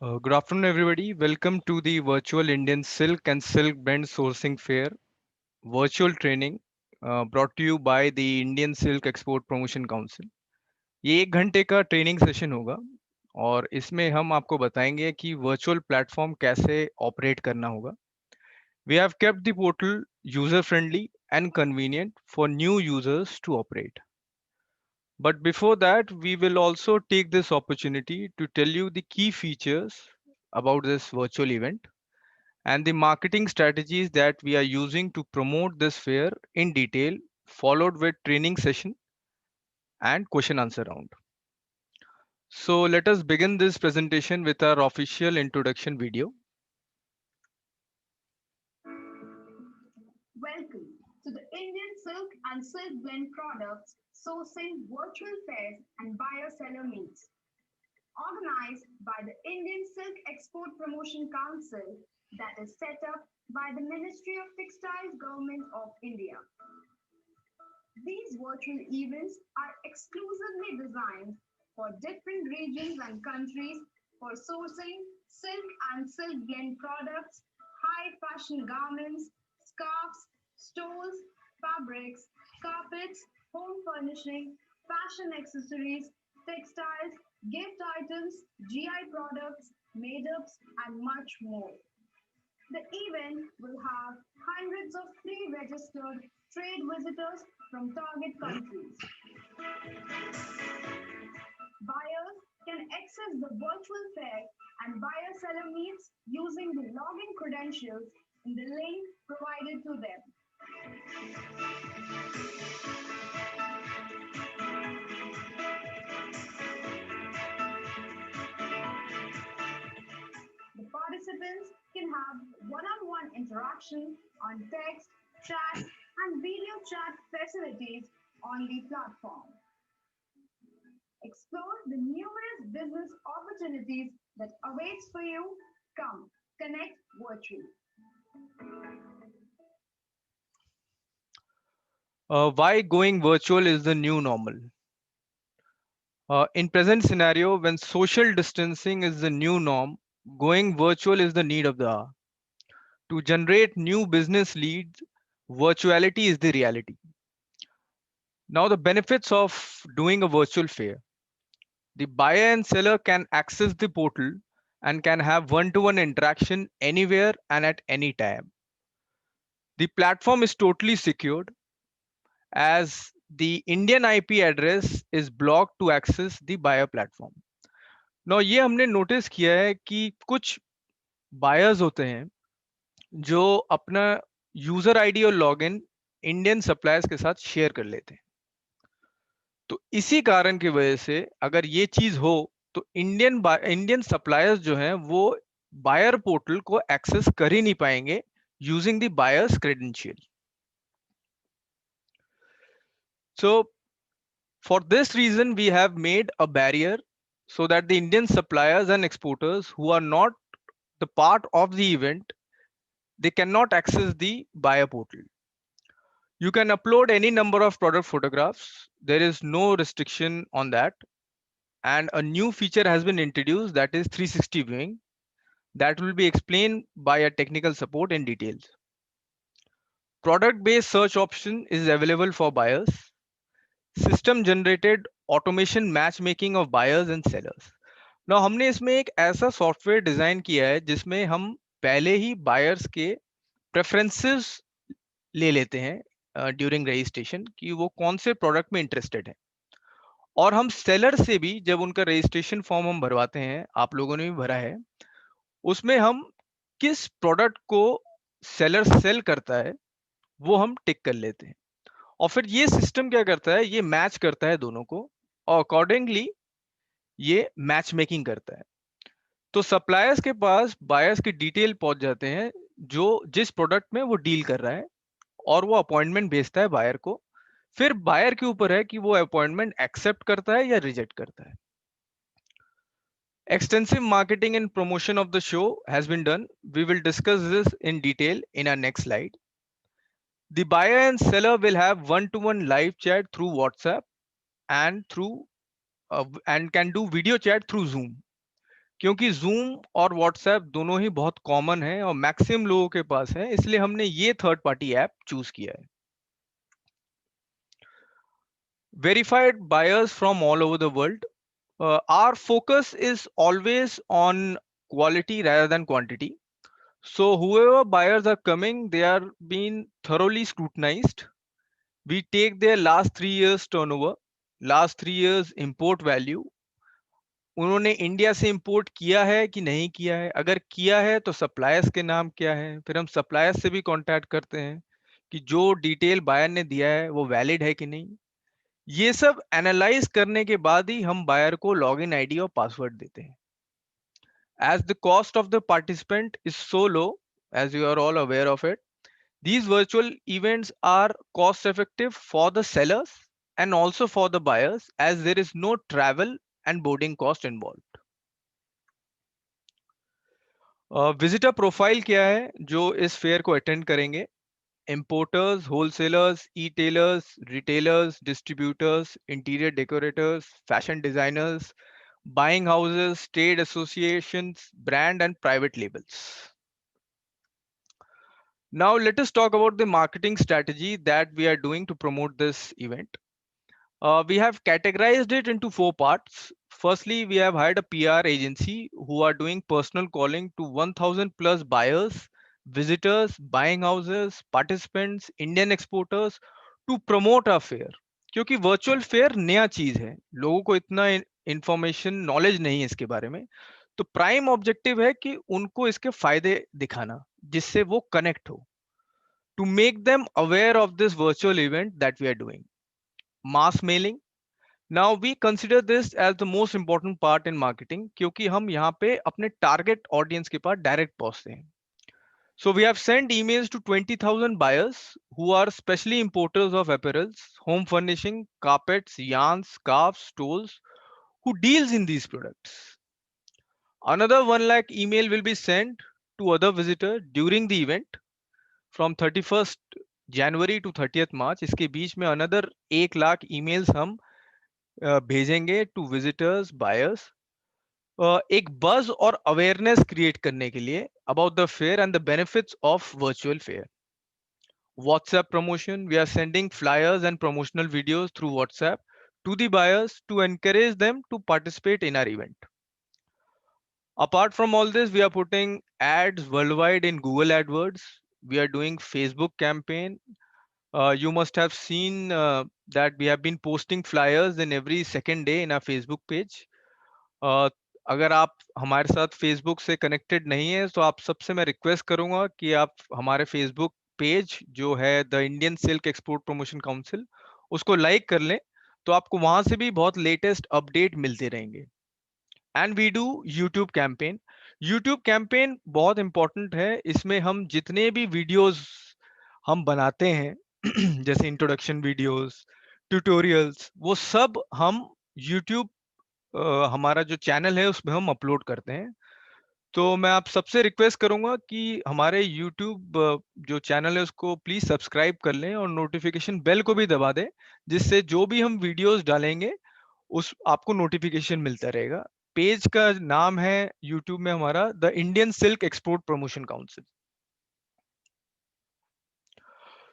Good afternoon, everybody. Welcome to the virtual Indian Silk and Silk Blend Sourcing Fair virtual training brought to you by the Indian Silk Export Promotion Council. ये 1 घंटे का training session होगा और इसमें हम आपको बताएंगे कि वर्चुअल प्लेटफॉर्म कैसे ऑपरेट करना होगा. We have kept the portal user friendly and convenient for new users to operate. But before that, we will also take this opportunity to tell you the key features about this virtual event and the marketing strategies that we are using to promote this fair in detail, followed with training session and question answer round. So let us begin this presentation with our official introduction video. Welcome to the Indian Silk and Silk Blend Products Sourcing Virtual Fairs and Buyer-Seller Meets, organized by the Indian Silk Export Promotion Council that is set up by the Ministry of Textiles Government of India. These virtual events are exclusively designed for different regions and countries for sourcing silk and silk blend products, high fashion garments, scarves, stoles, fabrics, carpets, home furnishing, fashion accessories, textiles, gift items, GI products, made-ups, and much more. The event will have hundreds of pre-registered trade visitors from target countries. Buyers can access the virtual fair and buyer-seller meets using the login credentials in the link provided to them. The participants can have one-on-one interaction on text, chat, and video chat facilities on the platform. Explore the numerous business opportunities that awaits for you. Come, connect virtually. Why going virtual is the new normal? In present scenario, when social distancing is the new norm, going virtual is the need of the hour. To generate new business leads, virtuality is the reality. Now, the benefits of doing a virtual fair. The buyer and seller can access the portal and can have one-to-one interaction anywhere and at any time. The platform is totally secured as the Indian IP address is blocked to access the buyer platform. Now ये हमने notice किया है कि कुछ buyers होते हैं जो अपना यूजर आईडी और लॉगिन इंडियन सप्लायर्स के साथ शेयर कर लेते हैं. तो इसी कारण की वजह से अगर ये चीज हो तो इंडियन सप्लायर्स जो हैं वो बायर पोर्टल को एक्सेस कर ही नहीं पाएंगे using the buyers credential. So for this reason we have made a barrier so that the Indian suppliers and exporters who are not the part of the event, they cannot access the buyer portal. You can upload any number of product photographs. There is no restriction on that. And a new feature has been introduced, that is 360 viewing, that will be explained by a technical support in details. Product based search option is available for buyers. System generated automation matchmaking of buyers and sellers. Now हमने इसमें एक ऐसा software design किया है जिसमें हम पहले ही buyers के प्रेफरेंसेस ले लेते हैं ड्यूरिंग रजिस्ट्रेशन कि वो कौन से प्रोडक्ट में इंटरेस्टेड है, और हम सेलर से भी जब उनका रजिस्ट्रेशन फॉर्म हम भरवाते हैं, आप लोगों ने भी भरा है, उसमें हम किस प्रोडक्ट को सेलर सेल करता है वो हम टिक कर लेते हैं. और फिर ये सिस्टम क्या करता है, ये मैच करता है दोनों को और अकॉर्डिंगली ये मैच मेकिंग करता है. तो सप्लायर्स के पास बायर्स की डिटेल पहुंच जाते हैं जो जिस प्रोडक्ट में वो डील कर रहा है, और वो अपॉइंटमेंट भेजता है बायर को. फिर बायर के ऊपर है कि वो अपॉइंटमेंट एक्सेप्ट करता है या रिजेक्ट करता है. Extensive marketing and promotion of the show has been done. We will discuss this in detail in our next slide. The buyer and seller will have one-to-one live chat through WhatsApp and and can do video chat through Zoom. क्योंकि zoom और WhatsApp दोनों ही बहुत common है और maximum लोगों के पास है, इसलिए हमने ये थर्ड पार्टी ऐप चूज किया है. Verified buyers from all over the world. Our focus is always on quality rather than quantity. So whoever buyers are coming, they are being thoroughly scrutinized. We take their last 3 years turnover, last 3 years import value. उन्होंने India से import किया है कि नहीं किया है, अगर किया है तो सप्लायर्स के नाम क्या है, फिर हम सप्लायर्स से भी कांटेक्ट करते हैं कि जो डिटेल बायर ने दिया है वो वैलिड है कि नहीं. ये सब एनालाइज करने के बाद ही हम बायर को लॉगिन आईडी और पासवर्ड देते हैं. As the cost of the participant is so low, as you are all aware of it, these virtual events are cost effective for the sellers and also for the buyers, as there is no travel and boarding cost involved. Visitor profile क्या है जो इस fair को attend करेंगे? Importers, wholesalers, e-tailers, retailers, distributors, interior decorators, fashion designers, buying houses, trade associations, brand and private labels. Now let us talk about the marketing strategy that we are doing to promote this event. We have categorized it into 4 parts. Firstly, we have hired a PR agency who are doing personal calling to 1000 plus buyers, visitors, buying houses, participants, Indian exporters to promote our fair. क्योंकि virtual fair नया चीज है, लोगों को इतना information knowledge नहीं है इसके बारे में. तो प्राइम ऑब्जेक्टिव है कि उनको इसके फायदे दिखाना जिससे वो कनेक्ट हो. To make them aware of this virtual event that we are doing. Mass mailing. Now we consider this as the most important part in marketing, क्योंकि हम यहाँ पे अपने टारगेट ऑडियंस के पास डायरेक्ट पहुंचते हैं. So we have sent emails to 20,000 buyers who are specially importers of apparels, home furnishing, carpets, yarns, scarves, stoles, who deals in these products. Another 1 lakh email will be sent to other visitors during the event from 31st January to 30th March. इसके बीच में another 1 lakh emails हम भेजेंगे to visitors, buyers. एक बज और awareness create करने के लिए about the fair and the benefits of virtual fair. WhatsApp promotion. We are sending flyers and promotional videos through WhatsApp to the buyers to encourage them to participate in our event. Apart from all this, we are putting ads worldwide in Google AdWords. We are doing Facebook campaign. You must have seen that we have been posting flyers in every second day in our Facebook page. अगर आप हमारे साथ Facebook से connected नहीं है तो आप सबसे मैं रिक्वेस्ट करूंगा कि आप हमारे फेसबुक पेज जो है the Indian silk export promotion council उसको लाइक कर लें, तो आपको वहां से भी बहुत लेटेस्ट अपडेट मिलते रहेंगे. And we do YouTube campaign. YouTube campaign बहुत इंपॉर्टेंट है. इसमें हम जितने भी वीडियोस हम बनाते हैं जैसे इंट्रोडक्शन वीडियोस, ट्यूटोरियल्स, वो सब हम यूट्यूब हमारा जो चैनल है उसमें हम अपलोड करते हैं. तो मैं आप सबसे रिक्वेस्ट करूंगा कि हमारे यूट्यूब जो चैनल है उसको प्लीज सब्सक्राइब कर लें और नोटिफिकेशन बेल को भी दबा दें, जिससे जो भी हम वीडियोस डालेंगे उस आपको नोटिफिकेशन मिलता रहेगा. पेज का नाम है यूट्यूब में हमारा the Indian silk export promotion council.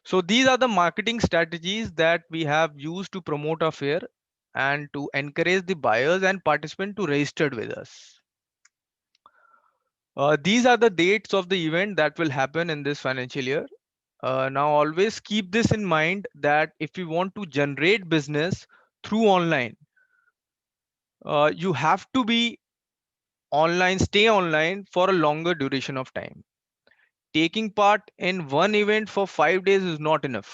So these are the marketing strategies that we have used to promote our fair and to encourage the buyers and participants to register with us. These are the dates of the event that will happen in this financial year. Now always keep this in mind that if you want to generate business through online, you have to be online, stay online for a longer duration of time. Taking part in one event for 5 days is not enough.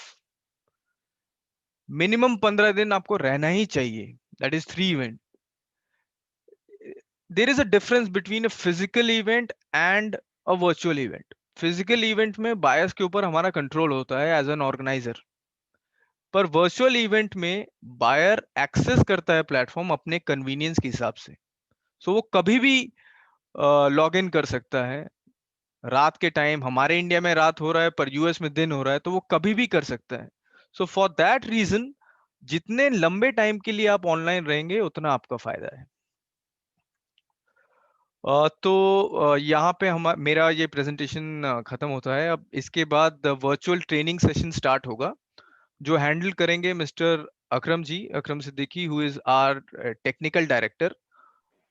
Minimum 15 दिन आपको रहना ही चाहिए. That is 3 event. There is a difference between a physical event and a virtual event. Physical event में buyers के ऊपर हमारा control होता है एज एन ऑर्गेनाइजर, पर वर्चुअल इवेंट में बायर एक्सेस करता है प्लेटफॉर्म अपने कन्वीनियंस के हिसाब से. सो वो कभी भी लॉग इन कर सकता है. रात के टाइम हमारे इंडिया में रात हो रहा है पर यूएस में दिन हो रहा है, तो वो कभी भी कर सकता है. सो फॉर दैट रीजन जितने लंबे टाइम के लिए आप ऑनलाइन रहेंगे उतना आपका फायदा है. तो यहाँ पे हम मेरा ये प्रेजेंटेशन खत्म होता है। अब इसके बाद वर्चुअल ट्रेनिंग सेशन स्टार्ट होगा, जो हैंडल करेंगे mister Akram ji, Akram Siddiqui, who is our technical director.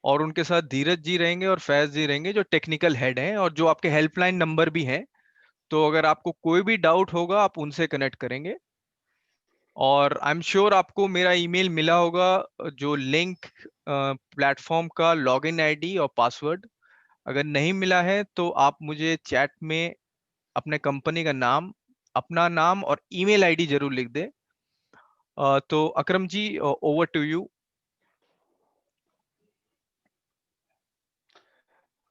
और उनके साथ धीरज जी रहेंगे और फैज जी रहेंगे, जो टेक्निकल हेड हैं, और जो आपके हेल्पलाइन नंबर भी हैं। तो अगर आपको कोई भी डाउट होगा आप उनसे कनेक्ट करेंगे। और आई एम श्योर आपको मेरा ईमेल मिला होगा, जो लिंक प्लेटफॉर्म का, लॉगिन आईडी और पासवर्ड। अगर नहीं मिला है तो आप मुझे चैट में अपने कंपनी का नाम, अपना नाम और ईमेल आईडी जरूर लिख दे। तो Akram ji, over to you.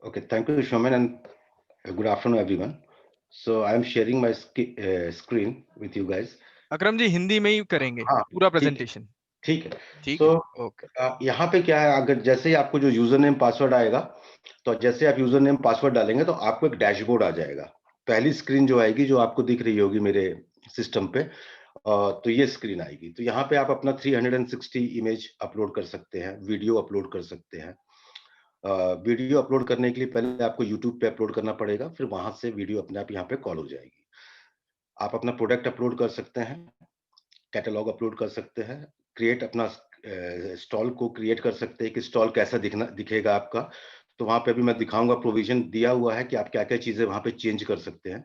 Okay, thank you, Shoman, and good afternoon, everyone. So I am sharing my screen with you guys. अकरम जी हिंदी में ही करेंगे हाँ, पूरा ठीक है, प्रेजेंटेशन। ठीक है। ठीक सो है, ओके। यहाँ पे क्या है, अगर जैसे ही आपको जो यूजर नेम पासवर्ड आएगा, तो जैसे आप यूजर नेम पासवर्ड डालेंगे तो आपको एक डैशबोर्ड आ जाएगा। पहली स्क्रीन जो आएगी, जो आपको दिख रही होगी मेरे सिस्टम पे, तो ये स्क्रीन आएगी। तो यहाँ पे आप अपना 360 इमेज अपलोड कर सकते हैं, वीडियो अपलोड कर सकते हैं। वीडियो अपलोड करने के लिए पहले आपको यूट्यूब पे अपलोड करना पड़ेगा, फिर वहां से वीडियो अपने आप यहाँ पे कॉल हो जाएगी। आप अपना प्रोडक्ट अपलोड कर सकते हैं, कैटलॉग अपलोड कर सकते हैं, क्रिएट अपना स्टॉल को क्रिएट कर सकते हैं कि स्टॉल कैसा दिखेगा आपका। तो वहां पे अभी मैं दिखाऊंगा, प्रोविजन दिया हुआ है कि आप क्या क्या चीजें वहां पे चेंज कर सकते हैं।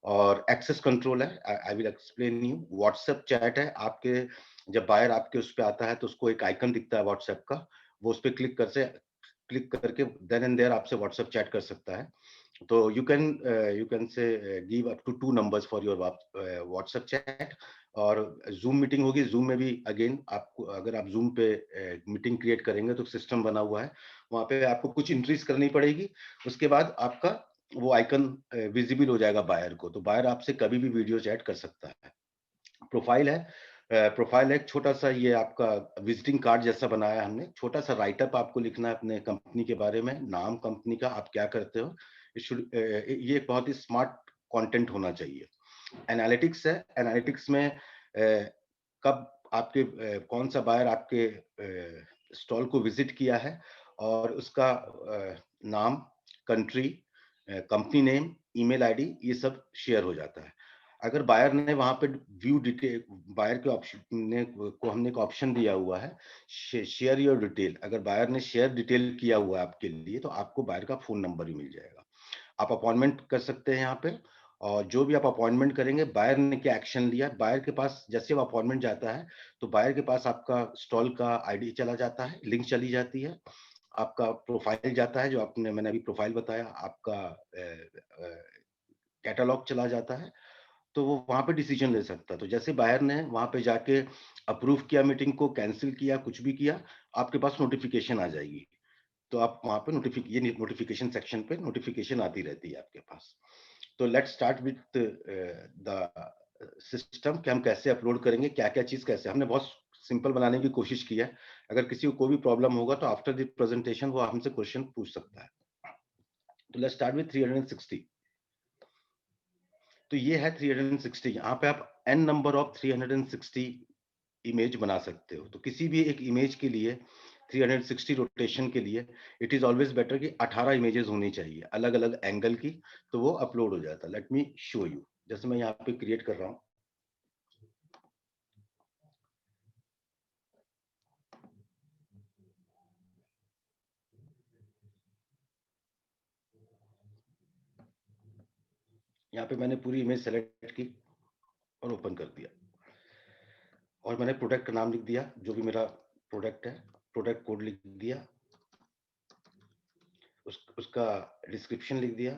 और एक्सेस कंट्रोल है, I will explain you. WhatsApp chat है, आपके जब बायर आपके उस पे आता है तो उसको एक आइकन दिखता है व्हाट्सएप का, वो उस पर क्लिक करके देन एंड देयर आपसे व्हाट्सएप चैट कर सकता है। तो you can say give up to 2 numbers for your WhatsApp chat। और जूम मीटिंग होगी, जूम में भी अगेन आपको, अगर आप जूम पे मीटिंग क्रिएट करेंगे तो सिस्टम बना हुआ है, वहां पे आपको कुछ एंट्रीज करनी पड़ेगी। उसके बाद आपका वो आइकन विजिबल हो जाएगा बायर को, तो बायर आपसे कभी भी वीडियो चैट कर सकता है। प्रोफाइल है, प्रोफाइल एक छोटा सा, ये आपका विजिटिंग कार्ड जैसा बनाया है हमने। छोटा सा राइटअप आपको लिखना है अपने कंपनी के बारे में, नाम कंपनी का, आप क्या करते हो। ये एक बहुत ही स्मार्ट कंटेंट होना चाहिए। एनालिटिक्स है, एनालिटिक्स में कब आपके कौन सा बायर आपके स्टॉल को विजिट किया है, और उसका नाम, country, company name, email ID, ये सब शेयर हो जाता है। अगर बायर ने वहां पे व्यू डिटेल, बायर के ऑप्शन ने को हमने एक ऑप्शन दिया हुआ है, शेयर योर डिटेल। अगर बायर ने शेयर डिटेल किया हुआ है आपके लिए, तो आपको बायर का फोन नंबर भी मिल जाएगा। आप अपॉइंटमेंट कर सकते हैं यहाँ पे, और जो भी आप अपॉइंटमेंट करेंगे, बायर ने क्या एक्शन लिया, बायर के पास जैसे वो अपॉइंटमेंट जाता है, तो बायर के पास आपका स्टॉल का आईडी चला जाता है, लिंक चली जाती है, आपका प्रोफाइल जाता है, जो मैंने अभी प्रोफाइल बताया, आपका कैटलॉग चला जाता है। तो वो वहां पे डिसीजन ले सकता है। तो जैसे बायर ने वहां पे जाके अप्रूव किया, मीटिंग को कैंसिल किया, कुछ भी किया, आपके पास नोटिफिकेशन आ जाएगी। तो आप वहां पे नोटिफिकेशन सेक्शन पे नोटिफिकेशन आती रहती है आपके पास। तो let's start with the system, कि हम कैसे अपलोड करेंगे, क्या क्या चीज कैसे। हमने बहुत सिंपल बनाने की कोशिश की है। अगर किसी को कोई भी प्रॉब्लम होगा तो आफ्टर द प्रेजेंटेशन वो हमसे क्वेश्चन पूछ सकता है। तो लेट्स स्टार्ट विथ 360। तो ये है 360। यहाँ पे आप n नंबर ऑफ 360 इमेज बना सकते हो। तो किसी भी एक इमेज के लिए 360 रोटेशन के लिए इट इज ऑलवेज बेटर कि 18 इमेजेस होनी चाहिए अलग अलग एंगल की, तो वो अपलोड हो जाता है। Let me show you. जैसे मैं यहाँ पे क्रिएट कर रहा हूँ, यहाँ पे मैंने पूरी इमेज सेलेक्ट की और ओपन कर दिया, और मैंने प्रोडक्ट का नाम लिख दिया, जो भी मेरा प्रोडक्ट है, प्रोडक्ट कोड लिख दिया, उसका डिस्क्रिप्शन लिख दिया,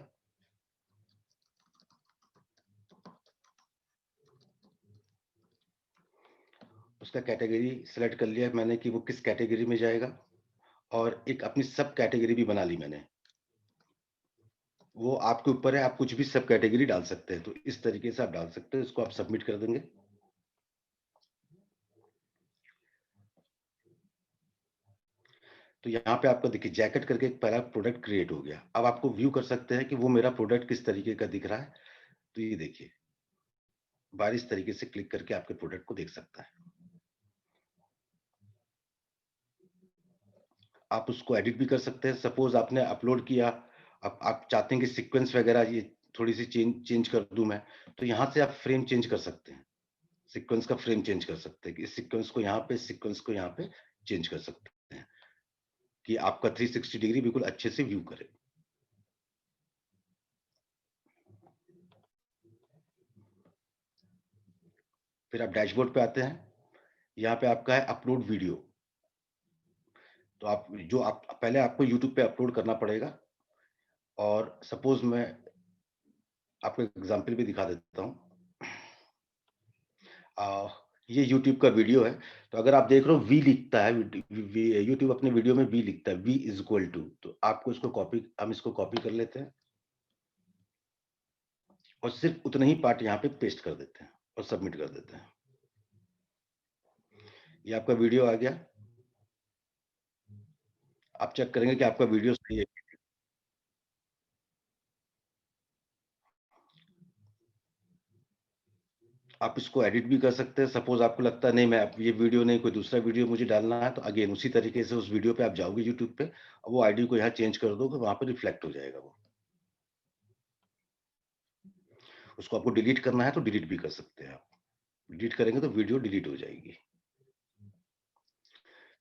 उसका कैटेगरी सेलेक्ट कर लिया मैंने कि वो किस कैटेगरी में जाएगा, और एक अपनी सब कैटेगरी भी बना ली मैंने। वो आपके ऊपर है, आप कुछ भी सब कैटेगरी डाल सकते हैं। तो इस तरीके से आप डाल सकते हैं, इसको आप सबमिट कर देंगे। तो यहाँ पे आपको देखिए जैकेट करके एक पहला प्रोडक्ट क्रिएट हो गया। अब आपको व्यू कर सकते हैं कि वो मेरा प्रोडक्ट किस तरीके का दिख रहा है। तो ये देखिए, बाहर इस तरीके से क्लिक करके आपके प्रोडक्ट को देख सकता है। आप उसको एडिट भी कर सकते हैं। सपोज आपने अपलोड किया, अब आप चाहते हैं कि सीक्वेंस वगैरह ये थोड़ी सी चेंज कर दूं मैं, तो यहाँ से आप फ्रेम चेंज कर सकते हैं। सीक्वेंस का फ्रेम चेंज कर सकते हैं कि इस सीक्वेंस को यहाँ पे, सीक्वेंस को यहाँ पे चेंज कर सकते हैं कि आपका 360 डिग्री बिल्कुल अच्छे से व्यू करे। फिर आप डैशबोर्ड पे आते हैं। यहाँ पे आपका है अपलोड वीडियो। तो आप पहले आपको यूट्यूब पे अपलोड करना पड़ेगा। और सपोज मैं आपको एग्जांपल भी दिखा देता हूँ। ये यूट्यूब का वीडियो है। तो अगर आप देख रहे हो वी लिखता है, यूट्यूब अपने वीडियो में वी लिखता है, वी इज इक्वल टू, तो आपको इसको कॉपी, हम इसको कॉपी कर लेते हैं और सिर्फ उतना ही पार्ट यहाँ पे पेस्ट कर देते हैं और सबमिट कर देते हैं। ये आपका वीडियो आ गया। आप चेक करेंगे कि आपका वीडियो सही है। आप इसको एडिट भी कर सकते हैं। सपोज आपको लगता है नहीं, मैं ये वीडियो नहीं, कोई दूसरा वीडियो मुझे डालना है, तो अगेन उसी तरीके से उस वीडियो पे आप जाओगे यूट्यूब पे और वो आईडी को यहाँ चेंज कर दोगे, वहां पे रिफ्लेक्ट हो जाएगा वो। उसको आपको डिलीट करना है तो डिलीट भी कर सकते हैं आप। डिलीट करेंगे तो वीडियो डिलीट हो जाएगी।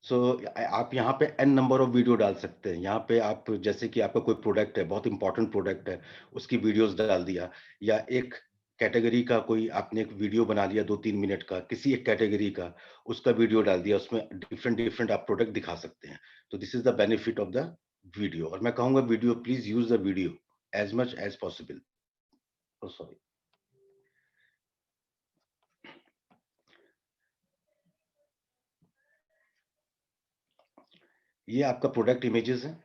सो आप यहाँ पे n नंबर ऑफ वीडियो डाल सकते हैं। यहाँ पे आप जैसे कि आपका कोई प्रोडक्ट है, बहुत इंपॉर्टेंट प्रोडक्ट है, उसकी वीडियोस डाल दिया, या एक कैटेगरी का कोई आपने एक वीडियो बना लिया 2-3 मिनट का, किसी एक कैटेगरी का, उसका वीडियो डाल दिया, उसमें डिफरेंट डिफरेंट आप प्रोडक्ट दिखा सकते हैं। तो this is the benefit of the video. और मैं कहूंगा video, please use the video as much as possible. Sorry, ये आपका प्रोडक्ट इमेजेस है।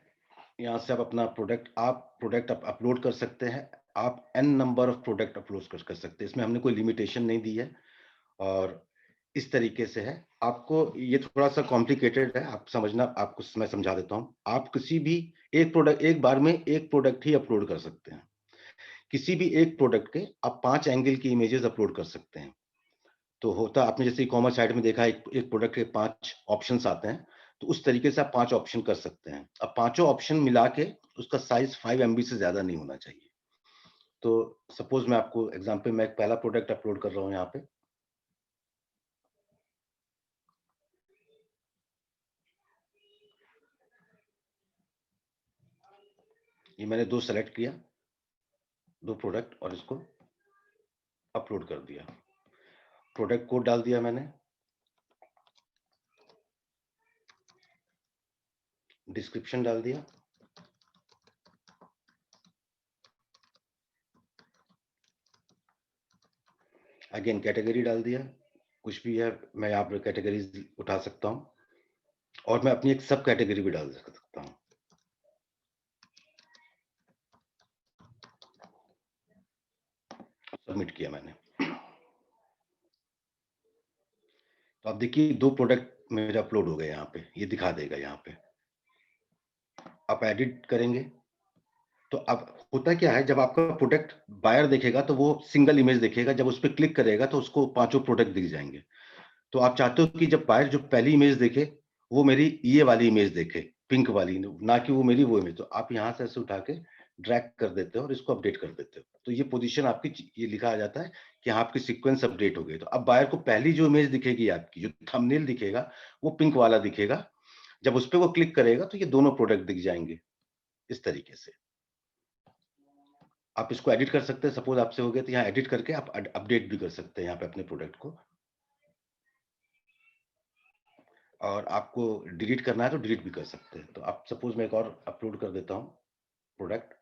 यहाँ से आप अपना प्रोडक्ट अपलोड कर सकते हैं। आप n number of product upload कर सकते हैं। इसमें हमने कोई लिमिटेशन नहीं दी है। और इस तरीके से है। आपको ये थोड़ा सा कॉम्प्लिकेटेड है, आप समझना, आपको मैं समझा देता हूँ। आप किसी भी एक प्रोडक्ट, एक बार में एक प्रोडक्ट ही अपलोड कर सकते हैं। किसी भी एक प्रोडक्ट के आप 5 एंगल की इमेजेस अपलोड कर सकते हैं। तो होता, आपने जैसे ई-कॉमर्स साइट में देखा, एक प्रोडक्ट के 5 ऑप्शंस आते हैं, तो उस तरीके से आप 5 ऑप्शन कर सकते हैं। अब पांचों ऑप्शन मिला के उसका साइज 5 MB से ज्यादा नहीं होना चाहिए। तो सपोज मैं आपको एग्जांपल, मैं एक पहला प्रोडक्ट अपलोड कर रहा हूँ यहाँ पे। ये मैंने 2 सेलेक्ट किया, 2 प्रोडक्ट, और इसको अपलोड कर दिया। प्रोडक्ट कोड डाल दिया मैंने, डिस्क्रिप्शन डाल दिया, अगेन कैटेगरी डाल दिया, कुछ भी है, मैं यहाँ पर कैटेगरीज उठा सकता हूँ और मैं अपनी एक सब कैटेगरी भी डाल सकता हूँ। सबमिट किया मैंने। तो आप देखिए 2 प्रोडक्ट मेरे अपलोड हो गए यहाँ पे, ये दिखा देगा यहाँ पे। आप एडिट करेंगे तो अब होता क्या है, जब आपका प्रोडक्ट बायर देखेगा तो वो सिंगल इमेज देखेगा, जब उस पर क्लिक करेगा तो उसको पांचों प्रोडक्ट दिख जाएंगे। तो आप चाहते हो कि जब बायर जो पहली इमेज देखे वो मेरी ये वाली इमेज देखे, पिंक वाली, ना कि वो मेरी वो इमेज। तो आप यहाँ से ऐसे उठा के ड्रैग कर देते हो और इसको अपडेट कर देते हो, तो ये पोजीशन आपकी, ये लिखा आ जाता है कि हाँ आपकी सीक्वेंस अपडेट हो गई। तो अब बायर को पहली जो इमेज दिखेगी, आपकी जो थंबनेल दिखेगा, वो पिंक वाला दिखेगा। जब उस पर वो क्लिक करेगा तो ये दोनों प्रोडक्ट दिख जाएंगे इस तरीके से। आप इसको एडिट कर सकते हैं। सपोज आपसे हो गया तो यहाँ एडिट करके आप अपडेट भी कर सकते हैं यहाँ पे अपने प्रोडक्ट को। और आपको डिलीट करना है तो डिलीट भी कर सकते हैं। तो आप सपोज मैं एक और अपलोड कर देता हूँ प्रोडक्ट।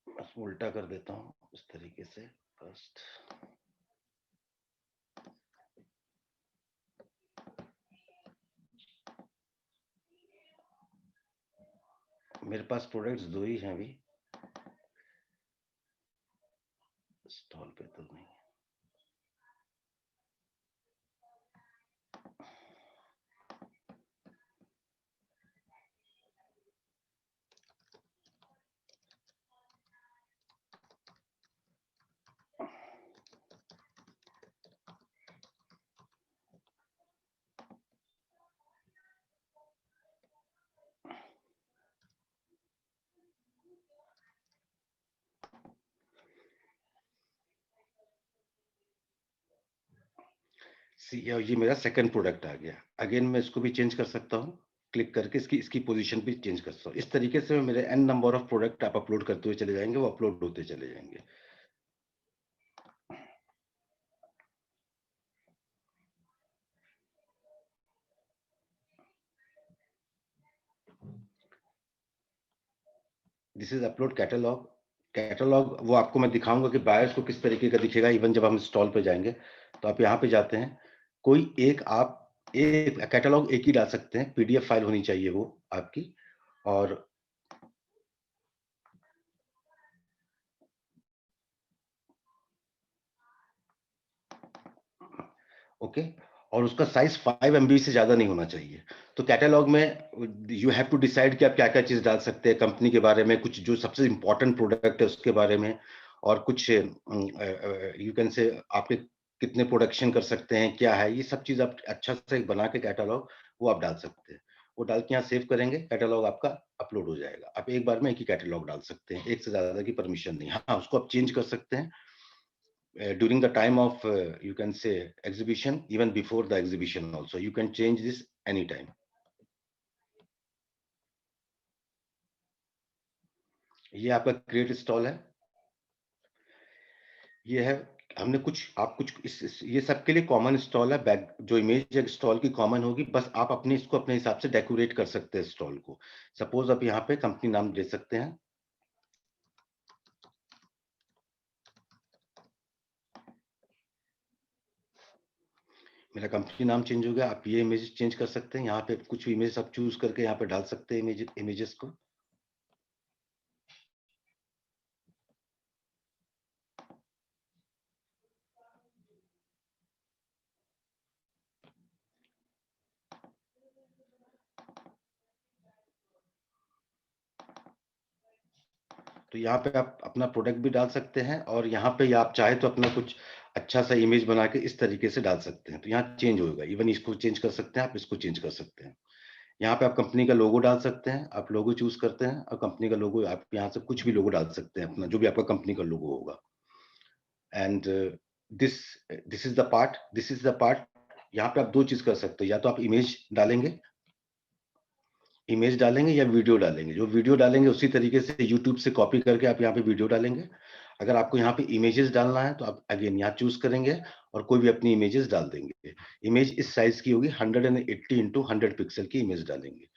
बस उल्टा कर देता हूँ इस तरीके से। फर्स्ट मेरे पास प्रोडक्ट्स 2 ही हैं अभी, स्टॉल पे तो नहीं। ये मेरा सेकंड प्रोडक्ट आ गया। अगेन मैं इसको भी चेंज कर सकता हूँ, क्लिक करके इसकी पोजीशन भी चेंज कर सकता हूँ। इस तरीके से मेरे n नंबर ऑफ प्रोडक्ट आप अपलोड करते हुए चले जाएंगे, वो अपलोड होते चले जाएंगे। This is upload catalogue. Catalogue वो आपको मैं दिखाऊंगा कि बायर्स को किस तरीके का दिखेगा। इवन जब हम स्टॉल पे जाएंगे तो आप यहाँ पे जाते हैं, कोई एक आप एक कैटलॉग एक ही डाल सकते हैं, पीडीएफ फाइल होनी चाहिए वो आपकी। और ओके, और उसका साइज 5 MB से ज्यादा नहीं होना चाहिए। तो कैटलॉग में यू हैव टू डिसाइड कि आप क्या क्या चीज डाल सकते हैं कंपनी के बारे में, कुछ जो सबसे इंपॉर्टेंट प्रोडक्ट है उसके बारे में, और कुछ यू कैन से आपके कितने प्रोडक्शन कर सकते हैं, क्या है, ये सब चीज आप अच्छा से बना के कैटलॉग वो आप डाल सकते हैं। वो डाल के यहाँ सेव करेंगे, कैटलॉग आपका अपलोड हो जाएगा। आप एक बार में एक ही कैटलॉग डाल सकते हैं, एक से ज्यादा की परमिशन नहीं। हाँ, उसको आप चेंज कर सकते हैं during the time of you can say exhibition, even before the exhibition also you can change this anytime. ये आपका क्रिएट स्टॉल है, ये है। हमने कुछ आप कुछ ये सबके लिए कॉमन स्टॉल है। बैक जो इमेज है स्टॉल की कॉमन होगी, बस आप अपने इसको अपने हिसाब से डेकोरेट कर सकते हैं स्टॉल को। सपोज आप यहाँ पे कंपनी नाम दे सकते हैं, मेरा कंपनी नाम चेंज हो गया। आप ये इमेज चेंज कर सकते हैं, यहाँ पे कुछ भी इमेज आप चूज करके यहाँ पे डाल सकते हैं इमेजेस को। तो यहाँ पे आप अपना प्रोडक्ट भी डाल सकते हैं, और यहाँ पे आप चाहे तो अपना कुछ अच्छा सा इमेज बना के इस तरीके से डाल सकते हैं। तो यहाँ चेंज होगा, इवन इसको चेंज कर सकते हैं, आप इसको चेंज कर सकते हैं। यहाँ पे आप कंपनी का लोगो डाल सकते हैं, आप लोगो चूज करते हैं और कंपनी का लोगो आप यहाँ से कुछ भी लोगो डाल सकते हैं अपना, जो भी आपका कंपनी का लोगो होगा। And this this is the part, this is the part. यहाँ पे आप दो चीज कर सकते हैं, या तो आप इमेज डालेंगे या वीडियो डालेंगे। जो वीडियो डालेंगे उसी तरीके से यूट्यूब से कॉपी करके आप यहाँ पे वीडियो डालेंगे। अगर आपको यहाँ पे इमेजेस डालना है तो आप अगेन यहाँ चूज करेंगे और कोई भी अपनी इमेजेस डाल देंगे। इमेज इस साइज की होगी, 180 इंटू 100 पिक्सल की इमेज डालेंगे।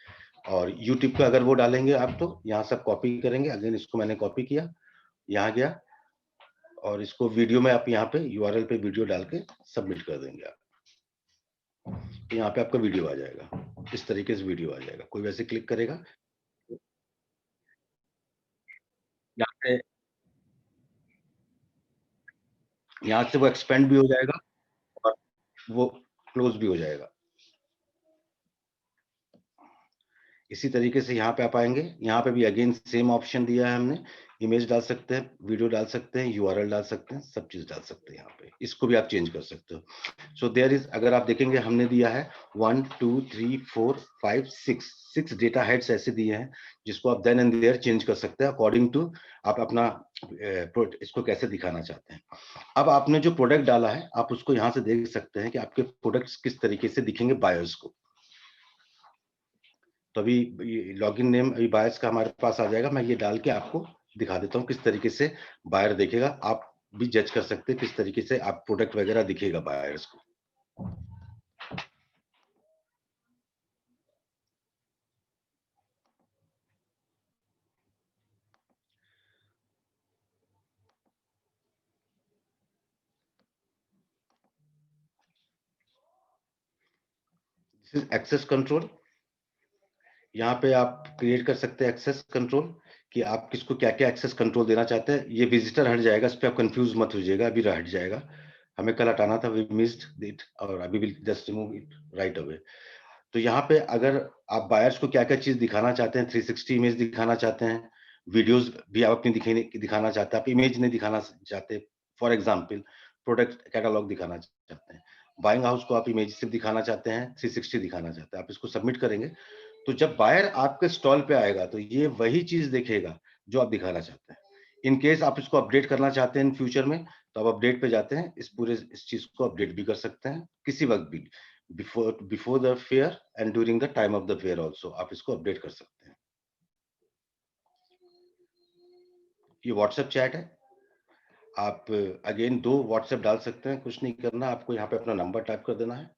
और यूट्यूब पे अगर वो डालेंगे आप तो यहाँ सब कॉपी करेंगे। अगेन इसको मैंने कॉपी किया, यहाँ गया, और इसको वीडियो में आप यहाँ पे यूआरएल पे वीडियो डाल के सबमिट कर देंगे आप। तो यहाँ पे आपका वीडियो आ जाएगा, इस तरीके से वीडियो आ जाएगा। कोई वैसे क्लिक करेगा, यहाँ से वो एक्सपेंड भी हो जाएगा और वो क्लोज भी हो जाएगा। इसी तरीके से यहाँ पे आप आएंगे, यहाँ पे भी अगेन सेम ऑप्शन दिया है हमने। इमेज डाल सकते हैं, वीडियो डाल सकते हैं, यूआरएल डाल सकते हैं, सब चीज डाल सकते हैं। यहाँ पे इसको भी आप चेंज कर सकते हो। सो देयर इज, अगर आप देखेंगे हमने दिया है 1 2 3 4 5 6 डेटा हेड्स ऐसे दिए हैं, जिसको आप देन एंड देयर चेंज कर सकते हैं अकॉर्डिंग टू आप अपना इसको कैसे दिखाना चाहते हैं। अब आपने जो प्रोडक्ट डाला है, आप उसको यहाँ से देख सकते हैं कि आपके प्रोडक्ट्स किस तरीके से दिखेंगे बायर्स को। तो अभी लॉगिन नेम अभी बायर्स का हमारे पास आ जाएगा। मैं ये डाल के आपको दिखा देता हूँ किस तरीके से बायर देखेगा। आप भी जज कर सकते हैं किस तरीके से आप प्रोडक्ट वगैरह दिखेगा बायर्स को। This is access control. यहाँ पे आप क्रिएट कर सकते हैं एक्सेस कंट्रोल, कि आप किसको क्या क्या एक्सेस कंट्रोल देना चाहते हैं। ये विजिटर हट जाएगा, इस पे आप कंफ्यूज मत हो जाएगा, अभी हट जाएगा। हमें कल हटाना था, वी मिस्ड इट, और अभी will just remove it right away. तो यहाँ पे अगर आप बायर्स को क्या क्या चीज दिखाना चाहते हैं, 360 इमेज दिखाना चाहते हैं, वीडियोस भी आप अपनी दिखाना चाहते हैं, आप इमेज नहीं दिखाना चाहते, फॉर एग्जांपल प्रोडक्ट कैटलॉग दिखाना चाहते हैं, बाइंग हाउस को आप इमेज सिर्फ दिखाना चाहते हैं, 360 दिखाना चाहते हैं, आप इसको सबमिट करेंगे। तो जब बायर आपके स्टॉल पे आएगा तो ये वही चीज देखेगा जो आप दिखाना चाहते हैं। इन केस आप इसको अपडेट करना चाहते हैं इन फ्यूचर में, तो आप अपडेट पे जाते हैं, इस चीज को अपडेट भी कर सकते हैं किसी वक्त भी, before the fair and during the time of the fair also आप इसको अपडेट कर सकते हैं। ये व्हाट्सएप चैट है। आप अगेन 2 व्हाट्सएप डाल सकते हैं, कुछ नहीं करना, आपको यहाँ पे अपना नंबर टाइप कर देना है।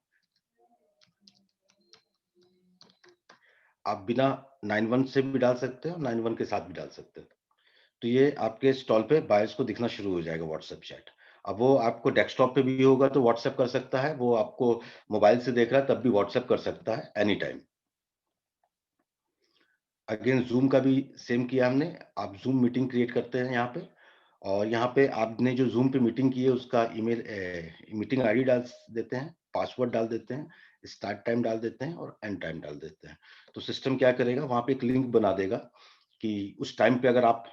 आप बिना 91 से भी डाल सकते हैं और 91 के साथ भी डाल सकते हैं। तो ये आपके स्टॉल पे बायर्स को दिखना शुरू हो जाएगा व्हाट्सएप चैट। अब वो आपको डेस्कटॉप पे भी होगा तो व्हाट्सएप कर सकता है, वो आपको मोबाइल से देख रहा है तब भी व्हाट्सएप कर सकता है एनी टाइम। अगेन जूम का भी सेम किया हमने। आप जूम मीटिंग क्रिएट करते हैं यहाँ पे, और यहाँ पे आपने जो जूम पे मीटिंग की है उसका ईमेल मीटिंग आईडी डाल देते हैं, पासवर्ड डाल देते हैं, स्टार्ट टाइम डाल देते हैं और एंड टाइम डाल देते हैं। तो सिस्टम क्या करेगा, वहाँ पे एक लिंक बना देगा कि उस टाइम पे अगर आप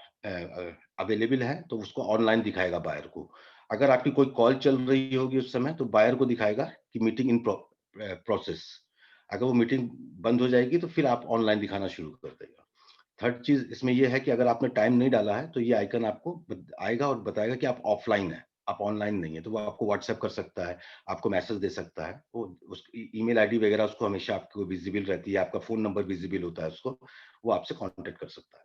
अवेलेबल हैं तो उसको ऑनलाइन दिखाएगा बायर को। अगर आपकी कोई कॉल चल रही होगी उस समय तो बायर को दिखाएगा कि मीटिंग इन प्रोसेस। अगर वो मीटिंग बंद हो जाएगी तो फिर आप ऑनलाइन दिखाना शुरू कर देगा। थर्ड चीज इसमें ये है कि अगर आपने टाइम नहीं डाला है तो ये आइकन आपको आएगा और बताएगा कि आप ऑफलाइन है, आप ऑनलाइन नहीं है, तो वो आपको व्हाट्सएप कर सकता है, आपको मैसेज दे सकता है। वो उस ईमेल आईडी वगैरह उसको हमेशा आपको विजिबल रहती है, आपका फोन नंबर विजिबल होता है उसको, वो आपसे कांटेक्ट कर सकता है।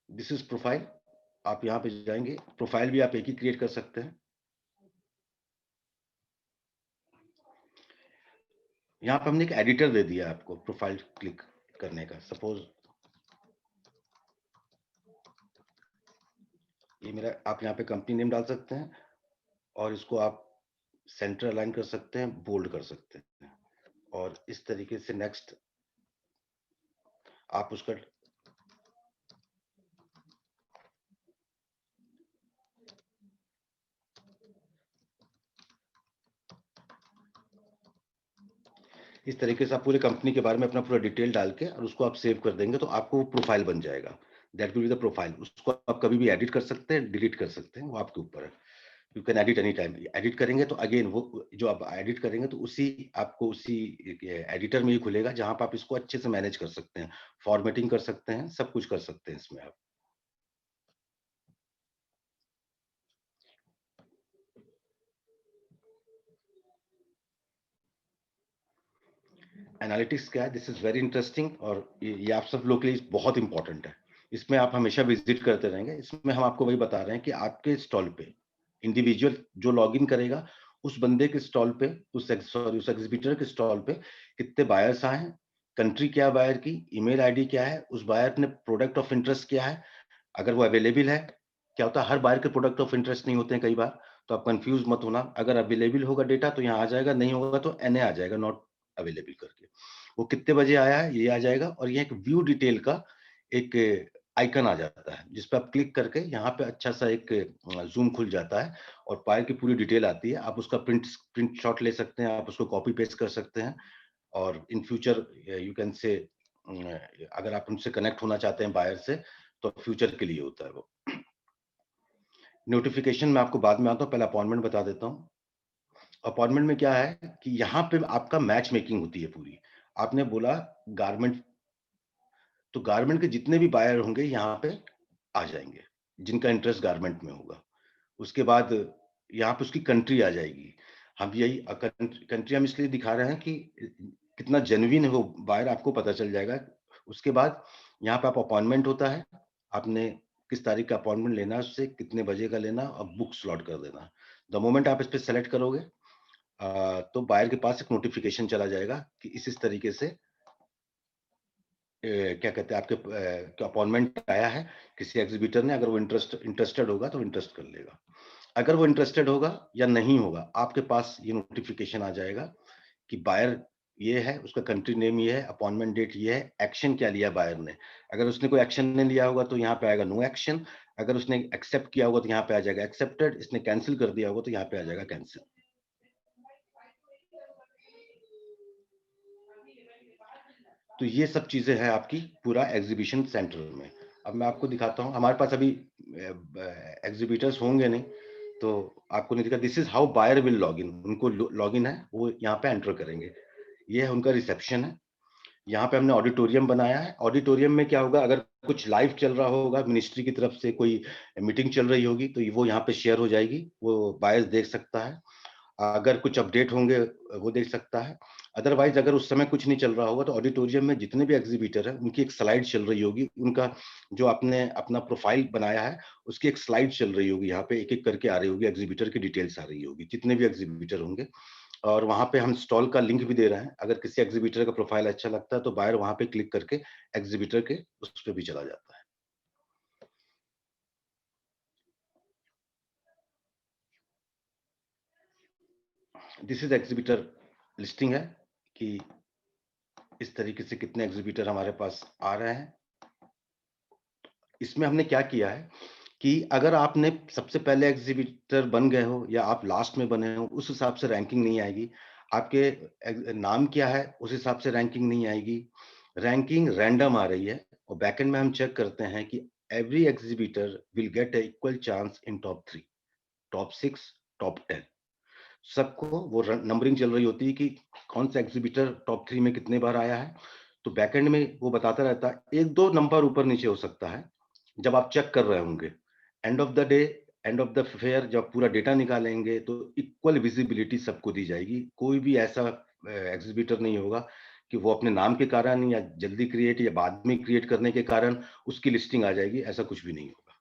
This is profile. आप यहाँ पे जाएंगे, प्रोफाइल भी आप एक ही क्रिएट कर सकते हैं। यहाँ पे हमने एक एडिटर दे दिया आपको प्रोफाइल क्लिक करने का। सपोज ये मेरा, आप यहाँ पे कंपनी नेम डाल सकते हैं और इसको आप सेंटर अलाइन कर सकते हैं, बोल्ड कर सकते हैं, और इस तरीके से नेक्स्ट आप उसका इस तरीके से आप पूरे कंपनी के बारे में अपना पूरा डिटेल डाल के और उसको आप सेव कर देंगे तो आपको वो प्रोफाइल बन जाएगा। That will be the profile. उसको आप कभी भी एडिट कर सकते हैं, डिलीट कर सकते हैं, वो आपके ऊपर है। You can edit any time. Edit करेंगे तो अगेन वो जो आप एडिट करेंगे तो उसी एडिटर में ही खुलेगा जहां पर आप इसको अच्छे से मैनेज कर सकते हैं, फॉर्मेटिंग कर सकते हैं, सब कुछ कर सकते हैं इसमें आप। एनालिटिक्स क्या है, दिस इज वेरी इंटरेस्टिंग, और ये आप सब लोग के लिए बहुत इंपॉर्टेंट है। इसमें आप हमेशा विजिट करते रहेंगे। इसमें हम आपको वही बता रहे हैं कि आपके स्टॉल पे इंडिविजुअल जो लॉगिन करेगा उस बंदे के स्टॉल पे, उस एग्जीबिटर के स्टॉल पे कितने बायर्स आए हैं, कंट्री क्या है बायर की, ईमेल आईडी क्या है, उस बायर ने प्रोडक्ट ऑफ इंटरेस्ट क्या है, अगर वो अवेलेबल है। क्या होता है, हर बायर के प्रोडक्ट ऑफ इंटरेस्ट नहीं होते हैं कई बार, तो आप कंफ्यूज मत होना। अगर अवेलेबल होगा डेटा तो यहाँ आ जाएगा, नहीं होगा तो एनए आ जाएगा, नॉट अवेलेबल करके। वो कितने बजे आया है ये आ जाएगा, और ये एक व्यू डिटेल का एक आइकन आ जाता है जिस पे आप क्लिक करके यहाँ पे अच्छा सा एक जूम खुल जाता है और बायर की पूरी डिटेल आती है। आप उसका प्रिंट शॉट ले सकते हैं, आप उसको कॉपी पेस्ट कर सकते हैं, और in future you can say अगर आप उनसे कनेक्ट होना चाहते हैं बायर से तो फ्यूचर के लिए होता है वो। नोटिफिकेशन में आपको बाद में आता हूँ, पहले अपॉइंटमेंट बता देता हूँ। अपॉइंटमेंट में क्या है कि यहाँ पे आपका मैच मेकिंग होती है पूरी। आपने बोला गारमेंट, तो गारमेंट के जितने भी बायर होंगे यहाँ पे आ जाएंगे जिनका इंटरेस्ट गारमेंट में होगा। उसके बाद यहाँ पे उसकी कंट्री आ जाएगी। हम यही कंट्री हम इसलिए दिखा रहे हैं कि कितना जेन्युइन है वो बायर, आपको पता चल जाएगा। उसके बाद यहाँ पे आप अपॉइंटमेंट होता है, आपने किस तारीख का अपॉइंटमेंट लेना है, उससे कितने बजे का लेना और बुक स्लॉट कर देना। द मोमेंट आप इस पे सेलेक्ट करोगे तो बायर के पास एक नोटिफिकेशन चला जाएगा कि इस तरीके से क्या कहते हैं आपके अपॉइंटमेंट आया है किसी एग्जीबिटर ने। अगर वो इंटरेस्टेड होगा तो इंटरेस्ट कर लेगा, अगर वो इंटरेस्टेड होगा या नहीं होगा आपके पास ये नोटिफिकेशन आ जाएगा कि बायर ये है, उसका कंट्री नेम ये है, अपॉइंटमेंट डेट ये है, एक्शन क्या लिया बायर ने। अगर उसने कोई एक्शन नहीं लिया होगा तो यहाँ पे आएगा नो एक्शन, अगर उसने एक्सेप्ट किया होगा तो यहाँ पे आ जाएगा एक्सेप्टेड, इसने कैंसिल कर दिया होगा तो यहाँ पे आ जाएगा कैंसिल। तो ये सब चीजें हैं आपकी पूरा एग्जीबिशन सेंटर में। अब मैं आपको दिखाता हूँ, हमारे पास अभी एग्जीबिटर्स होंगे नहीं तो आपको नहीं दिखा। This is how buyer will log in, उनको लॉग इन है, वो यहाँ पे एंटर करेंगे। ये है उनका रिसेप्शन है। यहाँ पे हमने ऑडिटोरियम बनाया है। ऑडिटोरियम में क्या होगा, अगर कुछ लाइव चल रहा होगा, मिनिस्ट्री की तरफ से कोई मीटिंग चल रही होगी, तो वो यहाँ पे शेयर हो जाएगी, वो बायर्स देख सकता है। अगर कुछ अपडेट होंगे वो देख सकता है। अदरवाइज अगर उस समय कुछ नहीं चल रहा होगा तो ऑडिटोरियम में जितने भी एग्जीबिटर है उनकी एक स्लाइड चल रही होगी, उनका जो आपने अपना प्रोफाइल बनाया है उसकी एक स्लाइड चल रही होगी, यहाँ पे एक एक करके आ रही होगी, एग्जीबिटर की डिटेल्स आ रही होगी, जितने भी एग्जीबिटर होंगे। और वहां पे हम स्टॉल का लिंक भी दे रहे हैं, अगर किसी एग्जीबिटर का प्रोफाइल अच्छा लगता है तो बायर वहां पे क्लिक करके एग्जीबिटर के उस पर भी चला जाता है। दिस इज एग्जीबिटर लिस्टिंग है कि इस तरीके से कितने एग्जीबिटर हमारे पास आ रहे हैं। इसमें हमने क्या किया है कि अगर आपने सबसे पहले एग्जीबिटर बन गए हो या आप लास्ट में बने हो, उस हिसाब से रैंकिंग नहीं आएगी। आपके नाम क्या है उस हिसाब से रैंकिंग नहीं आएगी। रैंकिंग रैंडम आ रही है और बैकएंड में हम चेक करते हैं कि every exhibitor will get A equal chance in top 3, top 6, top 10। सबको वो नंबरिंग चल रही होती है कि कौन सा एग्जीबिटर टॉप 3 में कितने बार आया है। तो बैकएंड में वो बताता रहता है, एक दो नंबर ऊपर नीचे हो सकता है जब आप चेक कर रहे होंगे। End of the day, end of the fair जब पूरा डेटा निकालेंगे तो इक्वल विजिबिलिटी सबको दी जाएगी। कोई भी ऐसा एग्जीबिटर नहीं होगा कि वो अपने नाम के कारण या जल्दी क्रिएट या बाद में क्रिएट करने के कारण उसकी लिस्टिंग आ जाएगी, ऐसा कुछ भी नहीं होगा।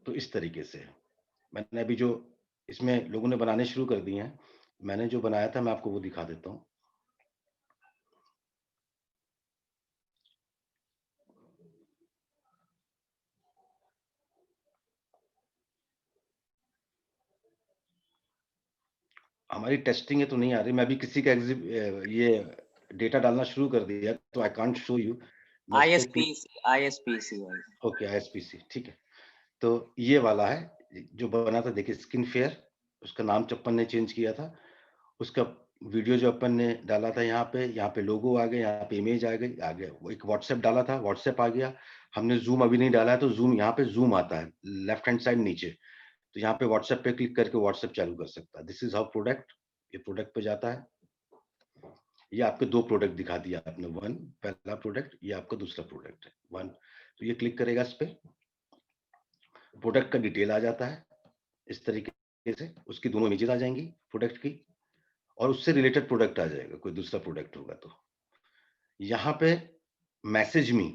तो इस तरीके से मैंने अभी जो इसमें लोगों ने बनाने शुरू कर दिए हैं, मैंने जो बनाया था मैं आपको वो दिखा देता हूँ। हमारी टेस्टिंग है तो नहीं आ रही। मैं अभी किसी का ये डेटा डालना शुरू कर दिया तो I can't show you. ISPC okay, ISPC ठीक है। तो ये वाला है जो बना था, देखिए स्किन फेयर, उसका नाम चप्पन ने चेंज किया था। उसका वीडियो जो अपन ने डाला था यहाँ पे लोगो आ गया, यहाँ पे इमेज आ गई, आ गया। वो एक व्हाट्सएप डाला था, व्हाट्सएप आ गया। हमने जूम अभी नहीं डाला है तो जूम, यहाँ पे जूम आता है लेफ्ट हैंड साइड नीचे, तो यहाँ पे व्हाट्सएप पे क्लिक करके व्हाट्सएप चालू कर सकता है। दिस इज हाउ प्रोडक्ट, ये प्रोडक्ट पे जाता है। ये आपके दो प्रोडक्ट दिखा दिया आपने, वन पहला प्रोडक्ट, ये आपका दूसरा प्रोडक्ट है वन। तो ये क्लिक करेगा इस पे, प्रोडक्ट का डिटेल आ जाता है इस तरीके से, उसकी दोनों इमेजेस आ जाएंगी प्रोडक्ट की, और उससे रिलेटेड प्रोडक्ट आ जाएगा, कोई दूसरा प्रोडक्ट होगा तो। यहाँ पे मैसेज मी,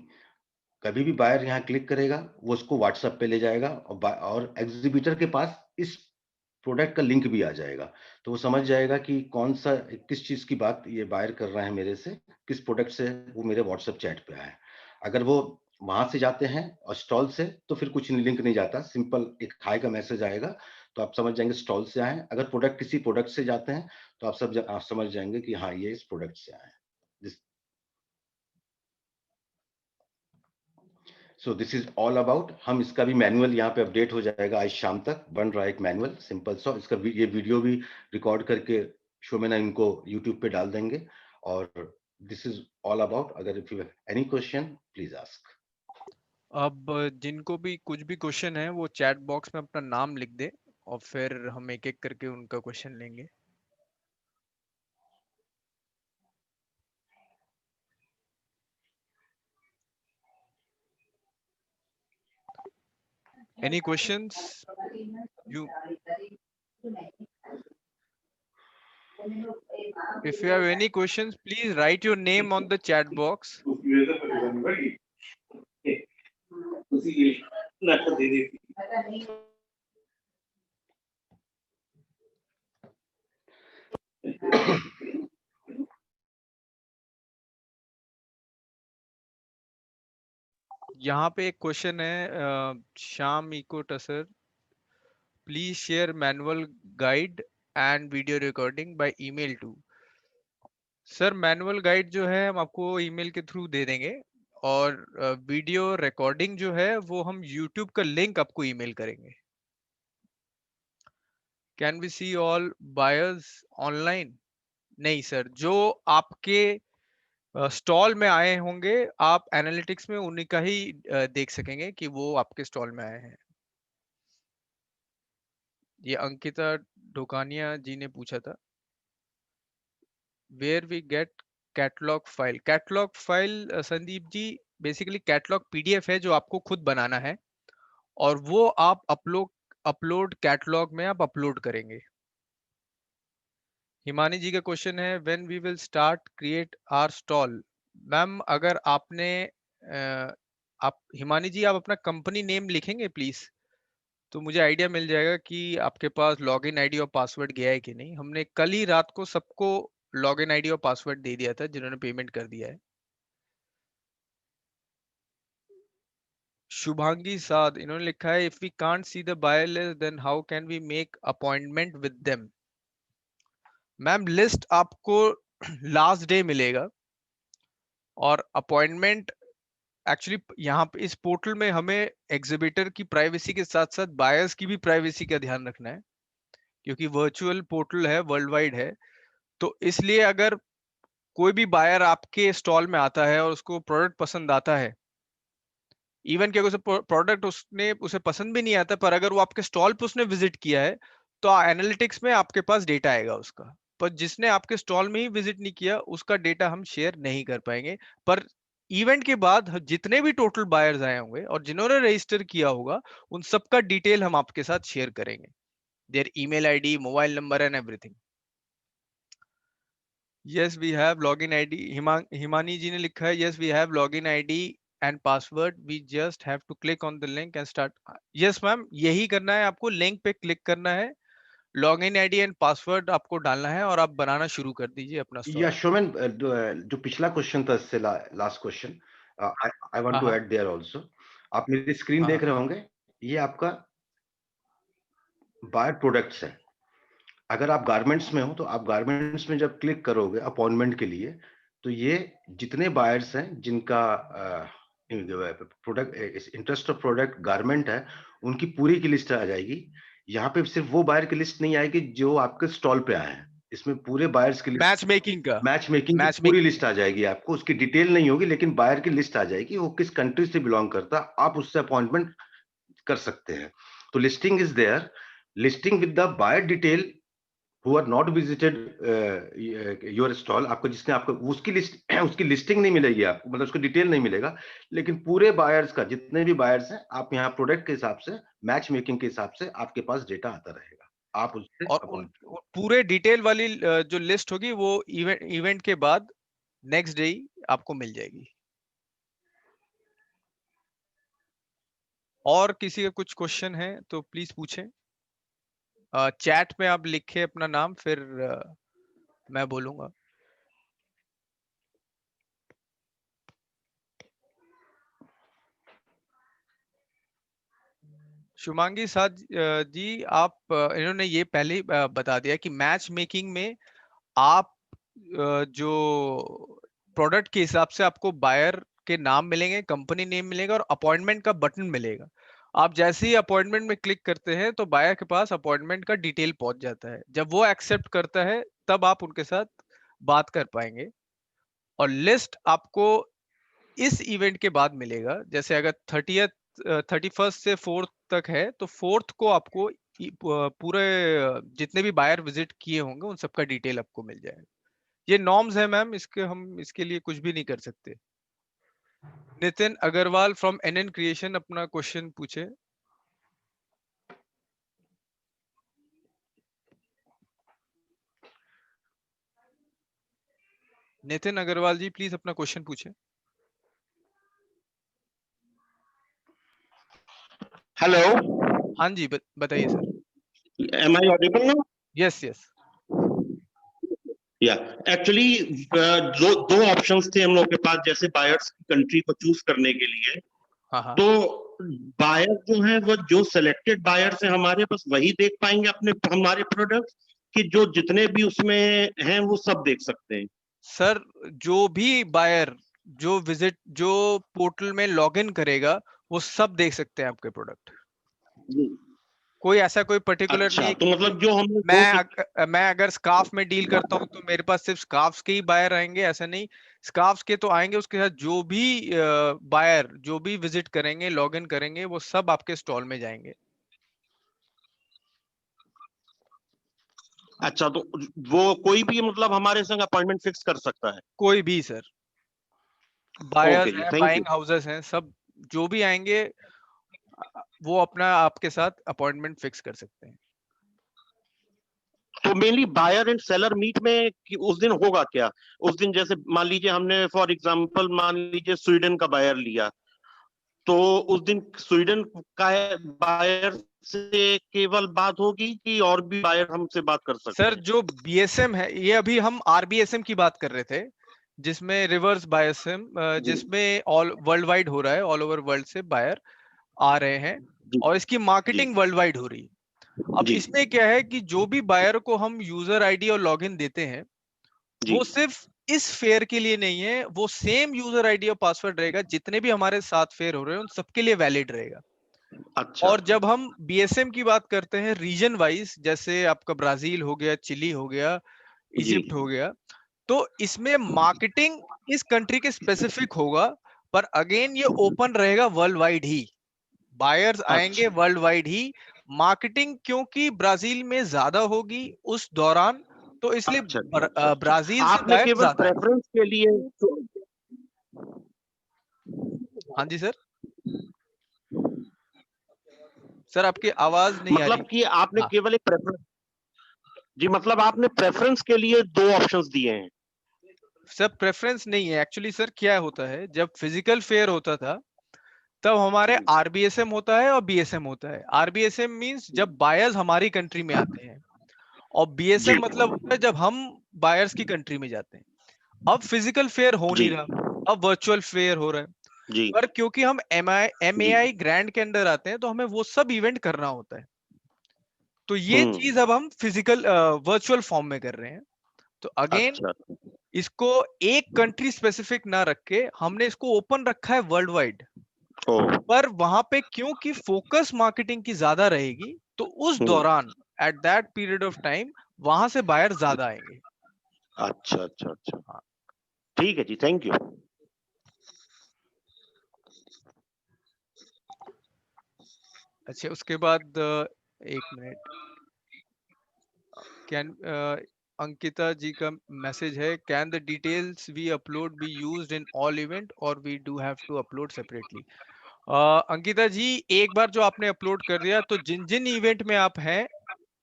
कभी भी बायर यहाँ क्लिक करेगा वो उसको व्हाट्सएप पे ले जाएगा और एग्जीबिटर के पास इस प्रोडक्ट का लिंक भी आ जाएगा, तो वो समझ जाएगा कि कौन सा, किस चीज की बात ये बायर कर रहे हैं मेरे से, किस प्रोडक्ट से वो मेरे व्हाट्सएप चैट पे आया है। अगर वो वहां से जाते हैं और स्टॉल से तो फिर कुछ लिंक नहीं जाता, सिंपल एक हाई का मैसेज आएगा तो आप समझ जाएंगे स्टॉल से आए हैं। अगर प्रोडक्ट किसी प्रोडक्ट से जाते हैं तो आप समझ जाएंगे कि हाँ ये इस प्रोडक्ट से आए हैं। So this is all about. हम इसका भी मैनुअल यहाँ पे अपडेट हो जाएगा, आज शाम तक बन रहा है एक मैनुअल सिंपल सा। इसका ये वीडियो भी रिकॉर्ड करके शो में ना इनको यूट्यूब पे डाल देंगे। और दिस इज ऑल अबाउट। अगर if you any question please ask. अब जिनको भी कुछ भी क्वेश्चन है वो चैट बॉक्स में अपना नाम लिख दे और फिर हम एक एक करके उनका क्वेश्चन लेंगे। Any questions? You, if you have any questions, please write your name on the chat box. यहाँ पे एक क्वेश्चन है, Shyam eco Tussar, please share manual guide and video recording by email to. Sir manual guide जो है हम आपको email के through दे देंगे और वीडियो रिकॉर्डिंग जो है वो हम यूट्यूब का लिंक आपको ईमेल करेंगे। Can we see all buyers online? नहीं सर, जो आपके स्टॉल में आए होंगे आप एनालिटिक्स में उन्हीं का ही देख सकेंगे कि वो आपके स्टॉल में आए हैं। ये अंकिता ढोकानिया जी ने पूछा था, where we get catalogue file. Catalogue file Sandeep ji basically catalogue PDF है जो आपको खुद बनाना है, और वो आप अपलोड कैटलॉग में आप अपलोड करेंगे। हिमानी जी का क्वेश्चन है, when we will start create our stall. Ma'am अगर आपने आप हिमानी जी आप अपना कंपनी नेम लिखेंगे प्लीज, तो मुझे आइडिया मिल जाएगा कि आपके पास लॉगिन आईडी और पासवर्ड गया है कि नहीं। हमने कल ही रात को सबको लॉगिन आईडी और पासवर्ड दे दिया था जिन्होंने पेमेंट कर दिया है। शुभांगी साध इन्होंने लिखा है, if we can't see the buyer list then how can we make appointment with them. Ma'am list आपको लास्ट डे मिलेगा, और अपॉइंटमेंट एक्चुअली यहाँ पे इस पोर्टल में हमें एग्जिबिटर की प्राइवेसी के साथ साथ बायर्स की भी प्राइवेसी का ध्यान रखना है, क्योंकि वर्चुअल पोर्टल है, वर्ल्ड वाइड है। तो इसलिए अगर कोई भी बायर आपके स्टॉल में आता है और उसको प्रोडक्ट पसंद आता है, इवन कि अगर उसे प्रोडक्ट उसने उसे पसंद भी नहीं आता, पर अगर वो आपके स्टॉल पे उसने विजिट किया है, तो एनालिटिक्स में आपके पास डेटा आएगा उसका। पर जिसने आपके स्टॉल में ही विजिट नहीं किया उसका डेटा हम शेयर नहीं कर पाएंगे। पर इवेंट के बाद जितने भी टोटल बायर्स आए होंगे और जिन्होंने रजिस्टर किया होगा, उन सबका डिटेल हम आपके साथ शेयर करेंगे, their email ID, mobile number and everything. Yes we have login ID. Himani ji ने लिखा है, yes we have login ID and password, we just have to click on the link and start. Yes ma'am, यही करना है आपको, link पे click करना है, लॉगिन आईडी एंड पासवर्ड आपको डालना है और आप बनाना शुरू कर दीजिए अपना या स्टॉल। शोमेन, जो पिछला क्वेश्चन था इससे लास्ट क्वेश्चन, आई वांट हाँ टू हाँ ऐड देयर आल्सो। आप मेरी स्क्रीन हाँ देख हाँ। रहे होंगे, ये आपका बायर प्रोडक्ट्स है। अगर आप गारमेंट्स में हो तो आप गारमेंट्स में जब क्लिक करोगे अपॉइंटमेंट के लिए, तो ये जितने बायर्स हैं जिनका product interest of product garment है, उनकी पूरी की लिस्ट आ जाएगी। यहाँ पे सिर्फ वो बायर की लिस्ट नहीं आएगी जो आपके स्टॉल पे आए हैं, इसमें पूरे बायर्स की लिस्ट, मैच मेकिंग का, मैच मेकिंग की मैच पूरी मेकिंग। लिस्ट आ जाएगी आपको। उसकी डिटेल नहीं होगी लेकिन बायर की लिस्ट आ जाएगी, वो किस कंट्री से बिलोंग करता है, आप उससे अपॉइंटमेंट कर सकते हैं। तो listing is there, listing with the buyer detail who are not visited your stall. आपको जिसने आपको उसकी लिस्ट उसकी लिस्टिंग नहीं मिलेगी आपको, मतलब उसको डिटेल नहीं मिलेगा, लेकिन पूरे बायर्स का, जितने भी बायर्स हैं, आप यहाँ प्रोडक्ट के हिसाब से, मैच मेकिंग के हिसाब से आपके पास डेटा आता रहेगा, आप उससे और अपॉइंट। वो पूरे डिटेल वाली जो लिस्ट होगी वो इवेंट के बाद नेक्स्ट डे ही आपको मिल जाएगी। और किसी का कुछ क्वेश्चन है तो प्लीज पूछें। चैट में आप लिखे अपना नाम, फिर मैं बोलूंगा। शुमांगी साथ जी, आप इन्होंने ये पहले ही बता दिया कि मैच मेकिंग में आप जो प्रोडक्ट के हिसाब से आपको बायर के नाम मिलेंगे, कंपनी नेम मिलेगा और अपॉइंटमेंट का बटन मिलेगा। आप जैसे ही अपॉइंटमेंट में क्लिक करते हैं तो बायर के पास अपॉइंटमेंट का डिटेल पहुंच जाता है। जब वो एक्सेप्ट करता है तब आप उनके साथ बात कर पाएंगे। और लिस्ट आपको इस इवेंट के बाद मिलेगा। जैसे अगर 31 से 4th तक है तो 4th को आपको पूरे जितने भी बायर विजिट किए होंगे उन सबका डिटेल आपको मिल जाएगा। ये नॉर्म्स है मैम, इसके हम इसके लिए कुछ भी नहीं कर सकते। Nitin Agrawal from NN creation अपना क्वेश्चन पूछे। नितिन अग्रवाल जी प्लीज अपना क्वेश्चन पूछे। हेलो, हाँ जी, बताइए सर। एम आई ऑडिबल ना? Yes yes. या एक्चुअली दो दो ऑप्शंस थे हम लोग के पास, जैसे बायर्स की कंट्री को चूज करने के लिए। हाँ हाँ। तो बायर जो है वो जो सिलेक्टेड बायर्स हैं हमारे पास, वही देख पाएंगे अपने हमारे प्रोडक्ट, कि जो जितने भी उसमें हैं वो सब देख सकते हैं? सर जो भी बायर जो पोर्टल में लॉगिन करेगा वो सब देख सकते हैं आपके प्रोडक्ट। कोई ऐसा कोई पर्टिकुलर नहीं अच्छा, है तो कि मतलब जो हम लोग मैं अगर स्कार्फ में डील करता हूं तो मेरे पास सिर्फ स्कार्फ्स के ही बायर आएंगे, ऐसा नहीं। स्कार्फ्स के तो आएंगे, उसके साथ जो भी बायर जो भी विजिट करेंगे, लॉगिन करेंगे, वो सब आपके स्टॉल में जाएंगे। अच्छा, तो वो कोई भी मतलब हमारे संग अपॉइंटमेंट फिक्स कर सकता है? कोई भी सर, ओके बायर्स जी, हैं, थैंक यू। बाइंग हाउसेस हैं, सब जो भी आएंगे वो अपना आपके साथ अपॉइंटमेंट फिक्स कर सकते हैं। तो mainly buyer and seller meet में उस दिन होगा क्या? उस दिन जैसे मान लीजिए हमने फॉर एग्जांपल मान लीजिए स्वीडन का बायर लिया, तो उस दिन स्वीडन का बायर से केवल बात होगी कि और भी बायर हमसे बात कर सकते सर हैं? जो बीएसएम है, ये अभी हम आरबीएसएम की बात कर रहे थे, जिसमें रिवर्स बायसएम, जी जिसमें ऑल वर्ल्ड वाइड हो रहा है, ऑल ओवर वर्ल्ड से बायर आ रहे हैं जी और इसकी जी मार्केटिंग वर्ल्ड वाइड हो रही है। अब जी इसमें क्या है कि जो भी बायर को हम यूजर आईडी और लॉगिन देते हैं, जी। वो सिर्फ इस फेयर के लिए नहीं है, वो सेम यूजर आईडी और पासवर्ड रहेगा जितने भी हमारे साथ फेयर हो रहे हैं उन सबके लिए वैलिड रहेगा। अच्छा। और जब हम बीएसएम की बात करते हैं रीजन वाइज, जैसे आपका ब्राजील हो गया, चिली हो गया, जी इजिप्ट हो गया, तो इसमें मार्केटिंग इस कंट्री के स्पेसिफिक होगा, पर अगेन ये ओपन रहेगा वर्ल्ड वाइड ही, बायर्स आएंगे अच्छा वर्ल्ड वाइड ही। मार्केटिंग क्योंकि ब्राजील में ज्यादा होगी उस दौरान, तो इसलिए अच्छा अच्छा अच्छा अच्छा। ब्राजील से आपने बायर केवल ज्यादा आएंगे। प्रेफरेंस के लिए हाँ जी सर, सर आपकी आवाज नहीं आ रही। मतलब कि आपने हाँ केवल एक प्रेफरेंस, जी मतलब आपने प्रेफरेंस के लिए दो ऑप्शंस दिए हैं? सर प्रेफरेंस नहीं है एक्चुअली सर, क्या होता है जब फिजिकल फेयर होता था तब हमारे जी आरबीएसएम होता है और बीएसएम होता है। आरबीएसएम मींस जब बायर्स हमारी कंट्री में आते हैं, और जी बीएसएम मतलब होता है जब हम बायर्स की कंट्री में जाते हैं। अब फिजिकल फेयर हो जी नहीं रहा, अब वर्चुअल फेयर हो रहा है। जी पर क्योंकि हम जी। एमएआई ग्रैंड के अंदर आते हैं, तो हमें वो सब इवेंट करना होता है। तो ये चीज हम्म। अब हम फिजिकल वर्चुअल फॉर्म में कर रहे हैं। तो अगेन अच्छा। इसको एक कंट्री स्पेसिफिक ना रख के हमने इसको ओपन रखा है वर्ल्ड वाइड। ओ। पर वहां पे क्योंकि फोकस मार्केटिंग की ज्यादा रहेगी, तो उस हम्म। दौरान at that period of time वहां से बायर ज्यादा आएंगे। अच्छा अच्छा अच्छा। हाँ, ठीक है जी, थैंक यू। अच्छा उसके बाद एक मिनट, कैन अंकिता जी का मैसेज है, can the details we upload be used in all event और we do have to upload separately? Ankita ji, एक बार जो आपने अपलोड कर दिया, तो जिन जिन इवेंट में आप हैं,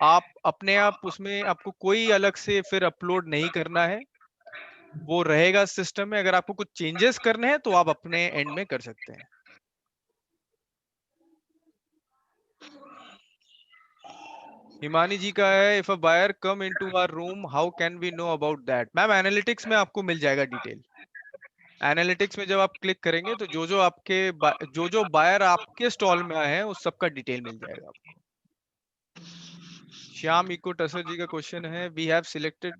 आप अपने आप उसमें आपको कोई अलग से फिर अपलोड नहीं करना है, वो रहेगा सिस्टम में। अगर आपको कुछ चेंजेस करने हैं तो आप अपने एंड में कर सकते हैं। हिमानी जी का है, if a buyer come into our room how can we know about that? Ma'am analytics में आपको मिल जाएगा डिटेल। एनालिटिक्स में जब आप क्लिक करेंगे तो जो जो बायर आपके स्टॉल में आए हैं उस सबका डिटेल मिल जाएगा आपको। श्याम इको टसर जी का क्वेश्चन है, we have selected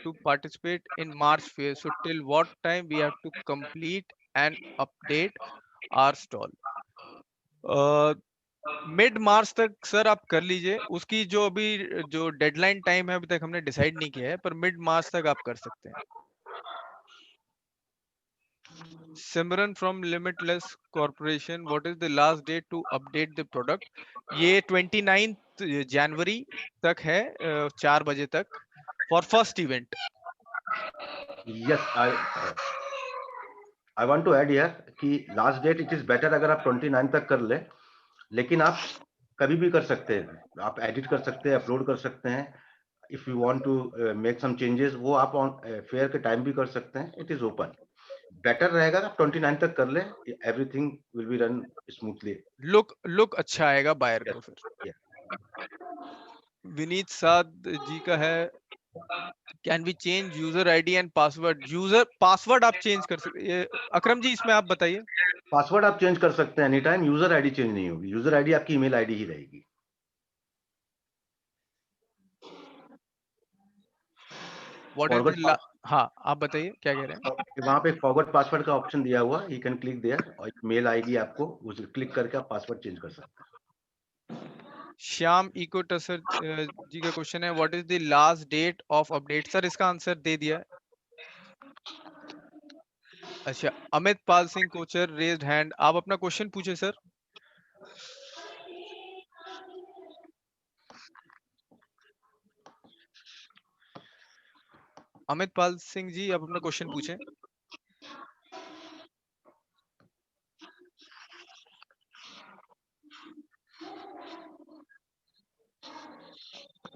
to participate in March fair, so till what time we have to complete and update our stall? Mid March तक सर आप कर लीजिए, उसकी जो अभी जो डेडलाइन टाइम है अभी तक हमने डिसाइड नहीं किया है, पर मिड मार्च तक आप कर सकते हैं। Simran from limitless corporation, what is the last date to update the product? ये 29 जनवरी तक है, 4 बजे तक, for first event. Yes, I want to add here कि last date it is better अगर आप 29 तक कर ले, लेकिन आप कभी भी कर सकते हैं, आप एडिट कर सकते हैं, अपलोड कर सकते हैं। If you want to make some changes, वो आप ऑन फेयर के टाइम भी कर सकते हैं। It is open. बेटर रहेगा आप 29 तक कर ले, everything will be run smoothly. Look अच्छा आएगा बायर को फिर। यस। विनीत साध जी का है, can we change user ID and password? User password आप चेंज कर सकते, अकरम जी इसमें आप बताइए। पासवर्ड आप चेंज कर सकते हैं any time, user ID change नहीं होगी। यूजर आईडी आपकी ईमेल आईडी ही रहेगी। व्हाट इज फॉरवर्ड, द, हाँ आप बताइए क्या कह रहे हैं। वहां पे फॉरवर्ड पासवर्ड का ऑप्शन दिया हुआ, यू कैन क्लिक देयर, और एक मेल आएगी आपको, उसे क्लिक करके आप पासवर्ड चेंज कर सकते हैं। श्याम इको टसर जी का क्वेश्चन है, what is the last date of update? Sir इसका आंसर दे दिया है। अच्छा, अमित पाल सिंह कोचर रेज्ड हैंड, आप अपना क्वेश्चन पूछे सर। अमित पाल सिंह जी, आप अपना क्वेश्चन पूछें।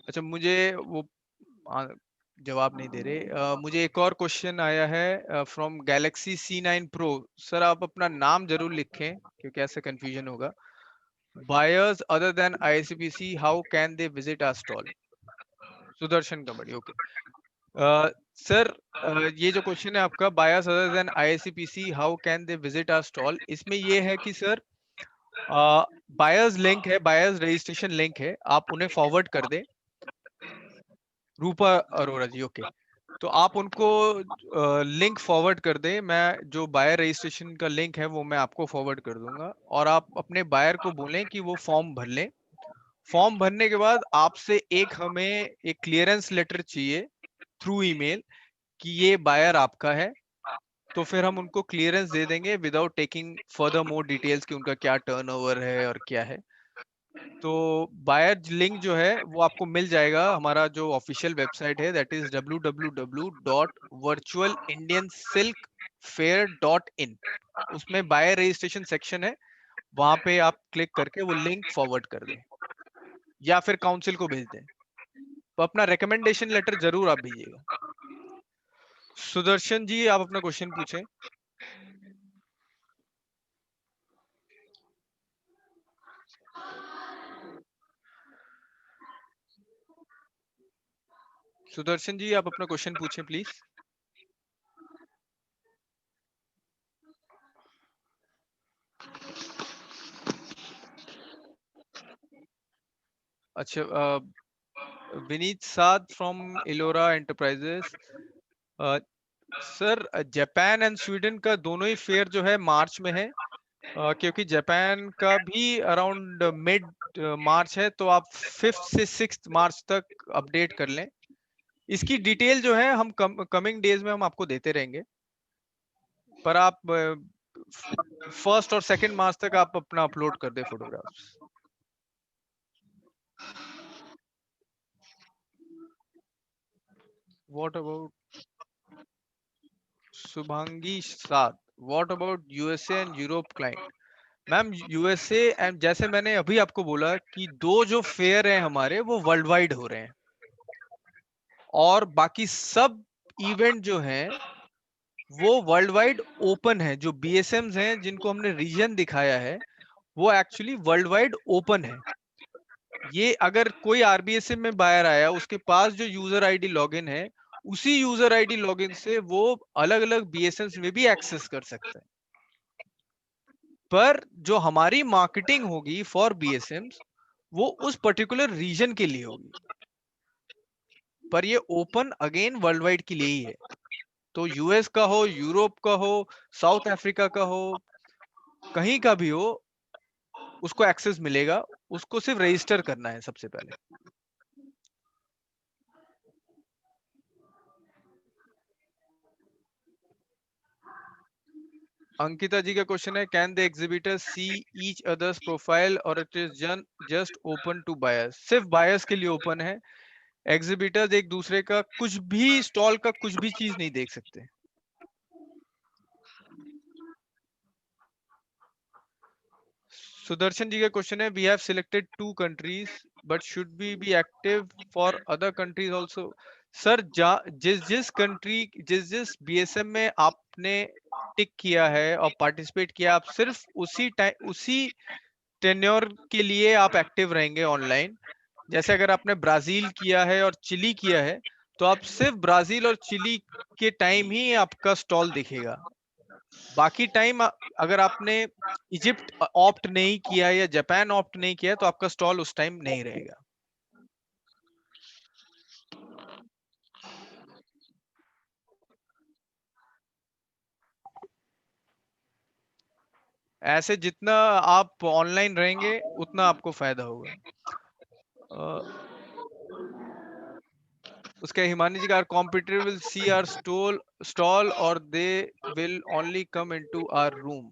अच्छा, मुझे वो आ, जवाब नहीं दे रहे। मुझे एक और क्वेश्चन आया है from Galaxy C9 Pro। Sir आप अपना नाम जरूर लिखें क्योंकि ऐसे कंफ्यूजन होगा। Buyers other than ICPC, how can they visit our stall? Sudarshan Kabaddi, okay. Sir ये जो क्वेश्चन है आपका, buyers other than ICPC, how can they visit our stall, इसमें ये है कि सर बायर्स लिंक है, बायर्स रजिस्ट्रेशन लिंक है, आप उन्हें फॉरवर्ड कर दें। रूपा अरोड़ा जी, ओके। तो आप उनको लिंक फॉरवर्ड कर दें। मैं जो बायर रजिस्ट्रेशन का लिंक है वो मैं आपको फॉरवर्ड कर दूंगा, और आप अपने बायर को बोलें कि वो फॉर्म भर लें। फॉर्म भरने के बाद आपसे हमें एक क्लियरेंस लेटर चाहिए थ्रू ईमेल कि ये बायर आपका है। तो फिर हम उनको क्लियरेंस दे देंगे without taking further more details कि उनका क्या टर्नओवर है और क्या है। तो बायर लिंक जो है वो आपको मिल जाएगा, हमारा जो ऑफिशियल वेबसाइट है दैट इज www.virtualindiansilkfair.in। उसमें बायर रजिस्ट्रेशन सेक्शन है, वहां पे आप क्लिक करके वो लिंक फॉरवर्ड कर दें या फिर काउंसिल को भेज दें। तो अपना रिकमेंडेशन लेटर जरूर आप भेजिएगा। सुदर्शन जी, आप अपना क्वेश्चन पूछें। सुदर्शन जी, आप अपना क्वेश्चन पूछें प्लीज। अच्छा, Vineet Saad from Ellora enterprises. Sir Japan and Sweden का दोनों ही फेयर जो है मार्च में है, क्योंकि जापान का भी अराउंड मिड मार्च है, तो आप 5th से 6th मार्च तक अपडेट कर लें। इसकी डिटेल जो है हम कमिंग डेज में हम आपको देते रहेंगे, पर आप 1st और 2nd मार्च तक आप अपना अपलोड कर दे फोटोग्राफ्स। व्हाट अबाउट शुभांगी साथ, what about USA and Europe client? Ma'am, USA and जैसे मैंने अभी आपको बोला कि दो जो फेयर हैं हमारे वो वर्ल्ड वाइड हो रहे हैं, और बाकी सब इवेंट जो हैं वो वर्ल्ड वाइड ओपन है। जो बीएसएम्स हैं जिनको हमने रीजन दिखाया है वो एक्चुअली वर्ल्ड वाइड ओपन है। ये अगर कोई आरबीएसएम में बायर आया, उसके पास जो यूजर आईडी लॉगिन है, उसी यूजर आईडी लॉगिन से वो अलग अलग बीएसएम्स में भी एक्सेस कर सकते हैं। पर जो हमारी मार्केटिंग होगी फॉर बीएसएम्स वो उस पर्टिकुलर रीजन के लिए होगी, पर ये ओपन अगेन वर्ल्ड वाइड के लिए ही है। तो यूएस का हो, यूरोप का हो, साउथ अफ्रीका का हो, कहीं का भी हो, उसको एक्सेस मिलेगा। उसको सिर्फ रजिस्टर करना है सबसे पहले। अंकिता जी का क्वेश्चन है, can the exhibitor see each others profile और it is just open to buyers? सिर्फ बायर्स के लिए ओपन है। एग्जिबिटर्स एक दूसरे का कुछ भी, स्टॉल का कुछ भी चीज नहीं देख सकते। सुदर्शन जी का क्वेश्चन है, we have selected 2 countries but should we be active for other countries also? Sir जिस जिस बीएसएम में आपने टिक किया है और पार्टिसिपेट किया, आप सिर्फ उसी टाइम उसी टेन्योर के लिए आप एक्टिव रहेंगे ऑनलाइन। जैसे अगर आपने ब्राजील किया है और चिली किया है, तो आप सिर्फ ब्राजील और चिली के टाइम ही आपका स्टॉल दिखेगा। बाकी टाइम अगर आपने इजिप्ट ऑप्ट नहीं किया या जापान ऑप्ट नहीं किया तो आपका स्टॉल उस टाइम नहीं रहेगा। ऐसे जितना आप ऑनलाइन रहेंगे उतना आपको फायदा होगा। उसके हिमानी जी का, competitor will see our stall और they will only come into our room?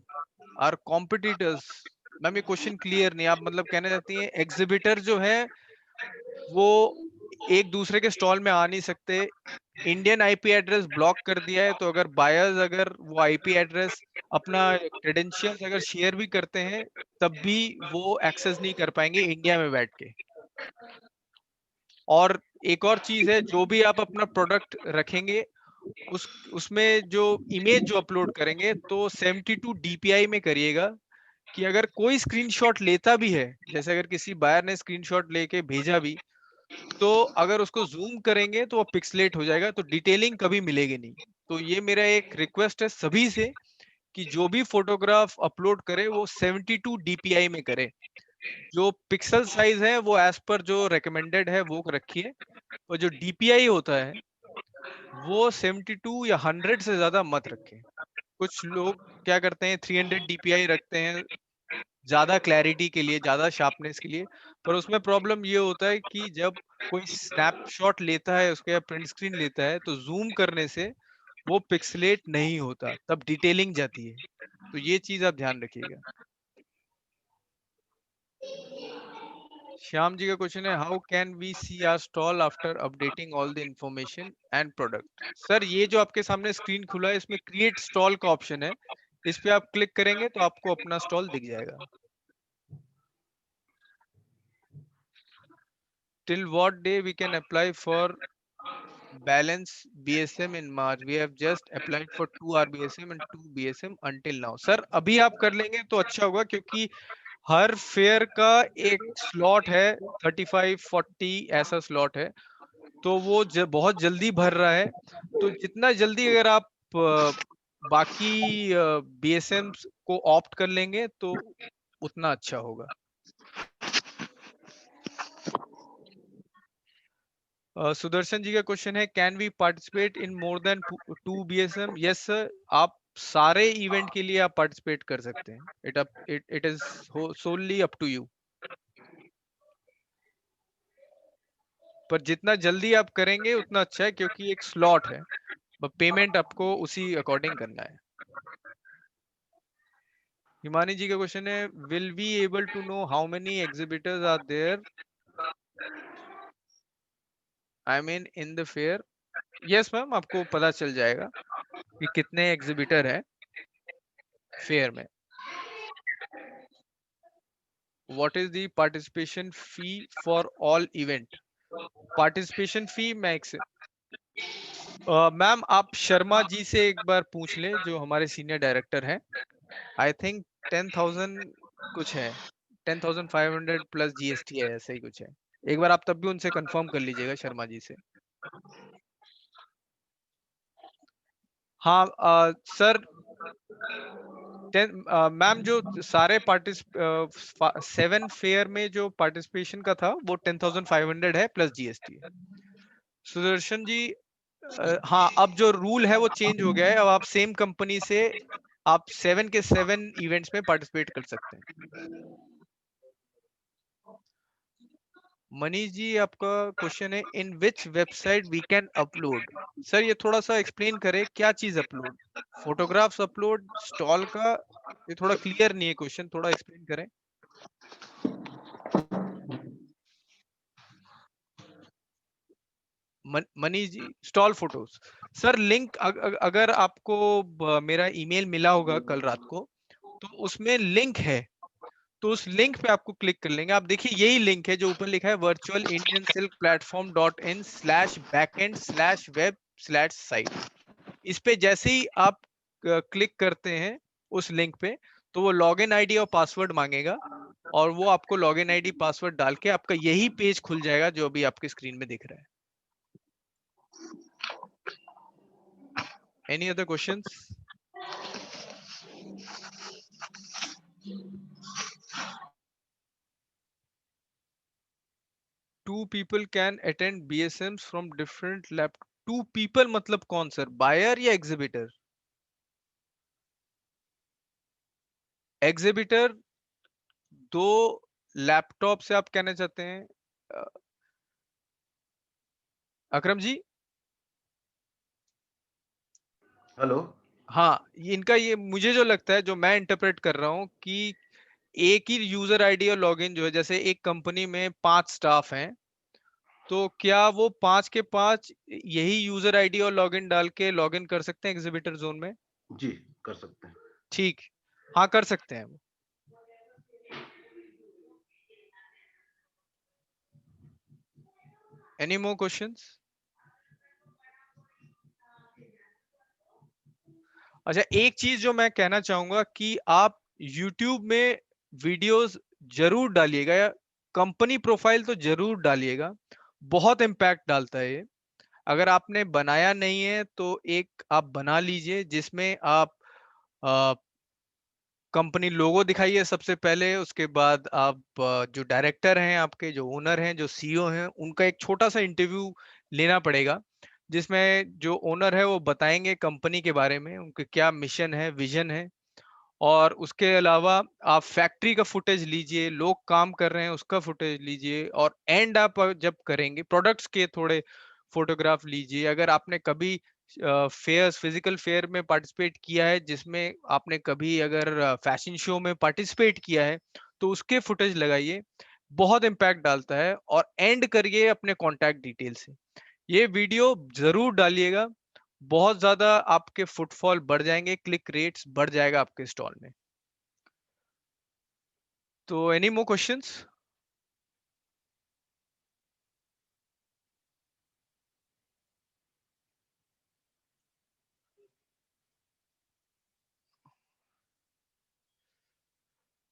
Are competitors, ma'am ये क्वेश्चन क्लियर नहीं। आप मतलब कहना चाहती हैं एग्जिबिटर जो है वो एक दूसरे के स्टॉल में आ नहीं सकते। इंडियन आईपी एड्रेस ब्लॉक कर दिया है, तो अगर बायर्स अगर वो आईपी एड्रेस अपना क्रेडेंशियल्स अगर शेयर भी करते हैं तब भी वो एक्सेस नहीं कर पाएंगे इंडिया में बैठ के। और एक और चीज है, जो भी आप अपना प्रोडक्ट रखेंगे उसमें जो इमेज जो अपलोड करेंगे तो 72 DPI में करिएगा, कि अगर कोई स्क्रीनशॉट लेता भी है, जैसे अगर किसी बायर ने स्क्रीनशॉट लेके भेजा भी, तो अगर उसको जूम करेंगे तो वो पिक्सलेट हो जाएगा, तो डिटेलिंग कभी मिलेगी नहीं। तो ये मेरा एक रिक्वेस्ट है सभी से कि जो भी फोटोग्राफ अपलोड करे वो 72 DPI में करे। जो पिक्सल साइज है वो एज पर जो रिकमेंडेड है वो रखिए, और जो DPI होता है वो 72 या 100 से ज्यादा मत रखें। कुछ लोग क्या करते हैं 300 DPI रखते हैं ज्यादा क्लैरिटी के लिए, ज्यादा शार्पनेस के लिए, पर उसमें प्रॉब्लम ये होता है कि जब कोई स्नैपशॉट लेता है उसके या प्रिंट स्क्रीन लेता है तो जूम करने से वो पिक्सलेट नहीं होता, तब डिटेलिंग जाती है। तो ये चीज आप ध्यान रखिएगा। श्याम जी का क्वेश्चन है, how can we see our stall after updating all the information and product. Sir ये जो आपके सामने स्क्रीन खुला है इसमें क्रिएट स्टॉल का ऑप्शन है, इस पे आप क्लिक करेंगे तो आपको अपना स्टॉल दिख जाएगा। Till what day we can apply for balance BSM in March? We have just applied for 2 RBSM and 2 BSM until now. Sir अभी आप कर लेंगे तो अच्छा होगा, क्योंकि हर फेयर का एक स्लॉट है, 35-40 ऐसा स्लॉट है, तो वो बहुत जल्दी भर रहा है। तो जितना जल्दी अगर आप बाकी BSM को ऑप्ट कर लेंगे तो उतना अच्छा होगा। सुदर्शन जी का क्वेश्चन है, can we participate in more than 2 BSM? Yes sir, आप सारे इवेंट के लिए आप पार्टिसिपेट कर सकते हैं। It is solely up to you. पर जितना जल्दी आप करेंगे उतना अच्छा है, क्योंकि एक स्लॉट है, पेमेंट आपको उसी अकॉर्डिंग करना है। हिमानी जी का क्वेश्चन है, will we able to know how many exhibitors are there, I mean in the fair? Yes ma'am, आपको पता चल जाएगा कि कितने एग्जिबिटर है फेयर में। What is the participation fee for all event? Participation fee max, ma'am आप शर्मा जी से एक बार पूछ लें जो हमारे सीनियर डायरेक्टर हैं। आई थिंक 10,000 कुछ है, 10,500 प्लस GST है, ऐसा ही कुछ है। एक बार आप तब भी उनसे कंफर्म कर लीजिएगा शर्मा जी से। हाँ सर, मैम जो सारे 7 फेयर में जो पार्टिसिपेशन का था वो 10,500 है प्लस GST है। सुदर्शन जी हाँ, अब जो रूल है वो चेंज हो गया है, अब आप सेम कंपनी से आप 7 के 7 इवेंट्स में पार्टिसिपेट कर सकते हैं। मनीष जी आपका क्वेश्चन है, in which website we can upload? Sir ये थोड़ा सा एक्सप्लेन करें, क्या चीज अपलोड? फोटोग्राफ्स अपलोड, स्टॉल का? ये थोड़ा क्लियर नहीं है क्वेश्चन, थोड़ा एक्सप्लेन करें। Manish ji, stall photos. Sir link अगर आपको मेरा ईमेल मिला होगा कल रात को, तो उसमें लिंक है, तो उस लिंक पे आपको क्लिक कर लेंगे। आप देखिए यही लिंक है जो ऊपर लिखा है virtualindiansilkplatform.in/backend/web/site। इस पे जैसे ही आप क्लिक करते हैं उस लिंक पे, तो वो लॉगिन आईडी और पासवर्ड मांगेगा, और वो आपको लॉगिन आईडी पासवर्ड डाल के आपका यही पेज खुल जाएगा जो अभी आपके स्क्रीन में दिख रहा है। Any other questions? Two people can attend BSMs from different lab. Two people मतलब कौन सर, बायर या एग्जिबिटर? एग्जिबिटर दो लैपटॉप से आप कहना चाहते हैं अकरम जी? हेलो। हाँ, इनका ये मुझे जो लगता है, जो मैं इंटरप्रेट कर रहा हूँ कि एक ही यूजर आईडी और लॉगिन जो है, जैसे एक कंपनी में 5 स्टाफ हैं तो क्या वो 5 के 5 यही यूजर आईडी और लॉगिन डाल के लॉगिन कर सकते हैं एग्जीबिटर जोन में? जी कर सकते हैं। ठीक, हाँ कर सकते हैं। Any more questions? अच्छा, एक चीज जो मैं कहना चाहूंगा कि आप YouTube में वीडियोस जरूर डालिएगा, या कंपनी प्रोफाइल तो जरूर डालिएगा, बहुत इम्पैक्ट डालता है ये। अगर आपने बनाया नहीं है तो एक आप बना लीजिए, जिसमें आप कंपनी लोगो दिखाइए सबसे पहले, उसके बाद आप जो डायरेक्टर हैं, आपके जो ओनर हैं, जो सीईओ हैं, उनका एक छोटा सा इंटरव्यू लेना पड़ेगा, जिसमें जो ओनर है वो बताएंगे कंपनी के बारे में, उनके क्या मिशन है, विजन है। और उसके अलावा आप फैक्ट्री का फुटेज लीजिए, लोग काम कर रहे हैं उसका फुटेज लीजिए, और एंड आप जब करेंगे प्रोडक्ट्स के थोड़े फोटोग्राफ लीजिए। अगर आपने कभी फेयर्स, फिजिकल फेयर में पार्टिसिपेट किया है, जिसमें आपने कभी अगर फैशन शो में पार्टिसिपेट किया है, तो उसके फुटेज लगाइए, बहुत इम्पैक्ट डालता है। और एंड करिए अपने कॉन्टैक्ट डिटेल से। ये वीडियो जरूर डालिएगा, बहुत ज्यादा आपके फुटफॉल बढ़ जाएंगे, क्लिक रेट्स बढ़ जाएगा आपके स्टॉल में। तो एनी मोर क्वेश्चंस?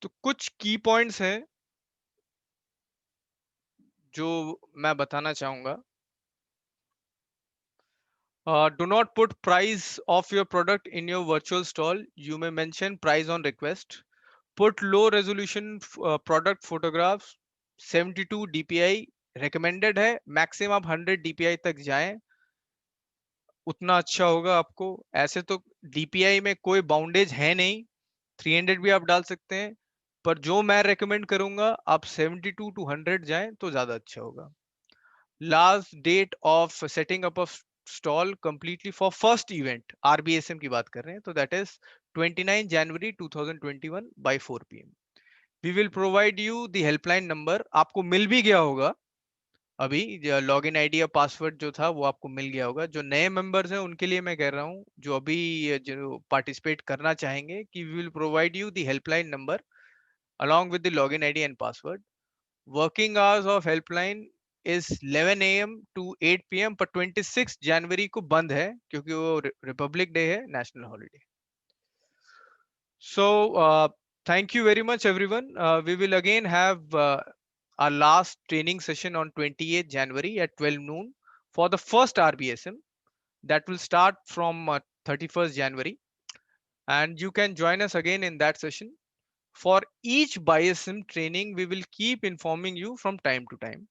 तो कुछ की पॉइंट्स हैं जो मैं बताना चाहूंगा। Do not put price of your product in your virtual stall. You may mention price on request. Put low resolution product photographs. 72 DPI recommended है, maximum आप 100 DPI तक जाएं, उतना अच्छा होगा आपको। ऐसे तो DPI में कोई बाउंडेज है नहीं, 300 भी आप डाल सकते हैं, पर जो मैं रेकमेंड करूंगा आप 72 to 100 जाएं तो ज्यादा अच्छा होगा। Last date of setting up of stall completely for first event, RBSM की बात कर रहे हैं, तो that is 29 January 2021 by 4 PM। We will provide you the helpline number, आपको मिल भी गया होगा अभी, लॉगिन आईडी या पासवर्ड जो था वो आपको मिल गया होगा। जो नए मेंबर्स हैं उनके लिए मैं कह रहा हूँ, जो अभी जो पार्टिसिपेट करना चाहेंगे, कि we will provide you the helpline number along with the login ID and password. Working hours of helpline is 11 AM to 8 PM, पर 26 जनवरी को बंद है क्योंकि वो रिपब्लिक डे है, national holiday. So thank you very much everyone. We will again have our last training session on 28th January at 12 noon for the first RBSM, that will start from 31st January, and you can join us again in that session. For each BISM training, we will keep informing you from time to time.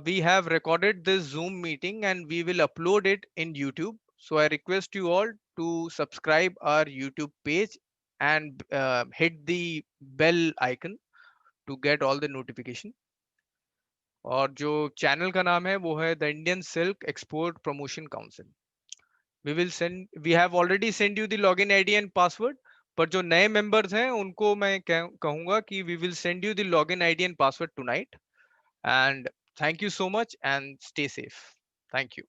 We have recorded this Zoom meeting and we will upload it in YouTube. So I request you all to subscribe our YouTube page and hit the bell icon to get all the notification. और जो channel का नाम है वो है the Indian silk export promotion council. we have already sent you the login ID and password, पर जो नए members हैं उनको मैं कहूंगा कि we will send you the login ID and password tonight. And thank you so much and stay safe. Thank you.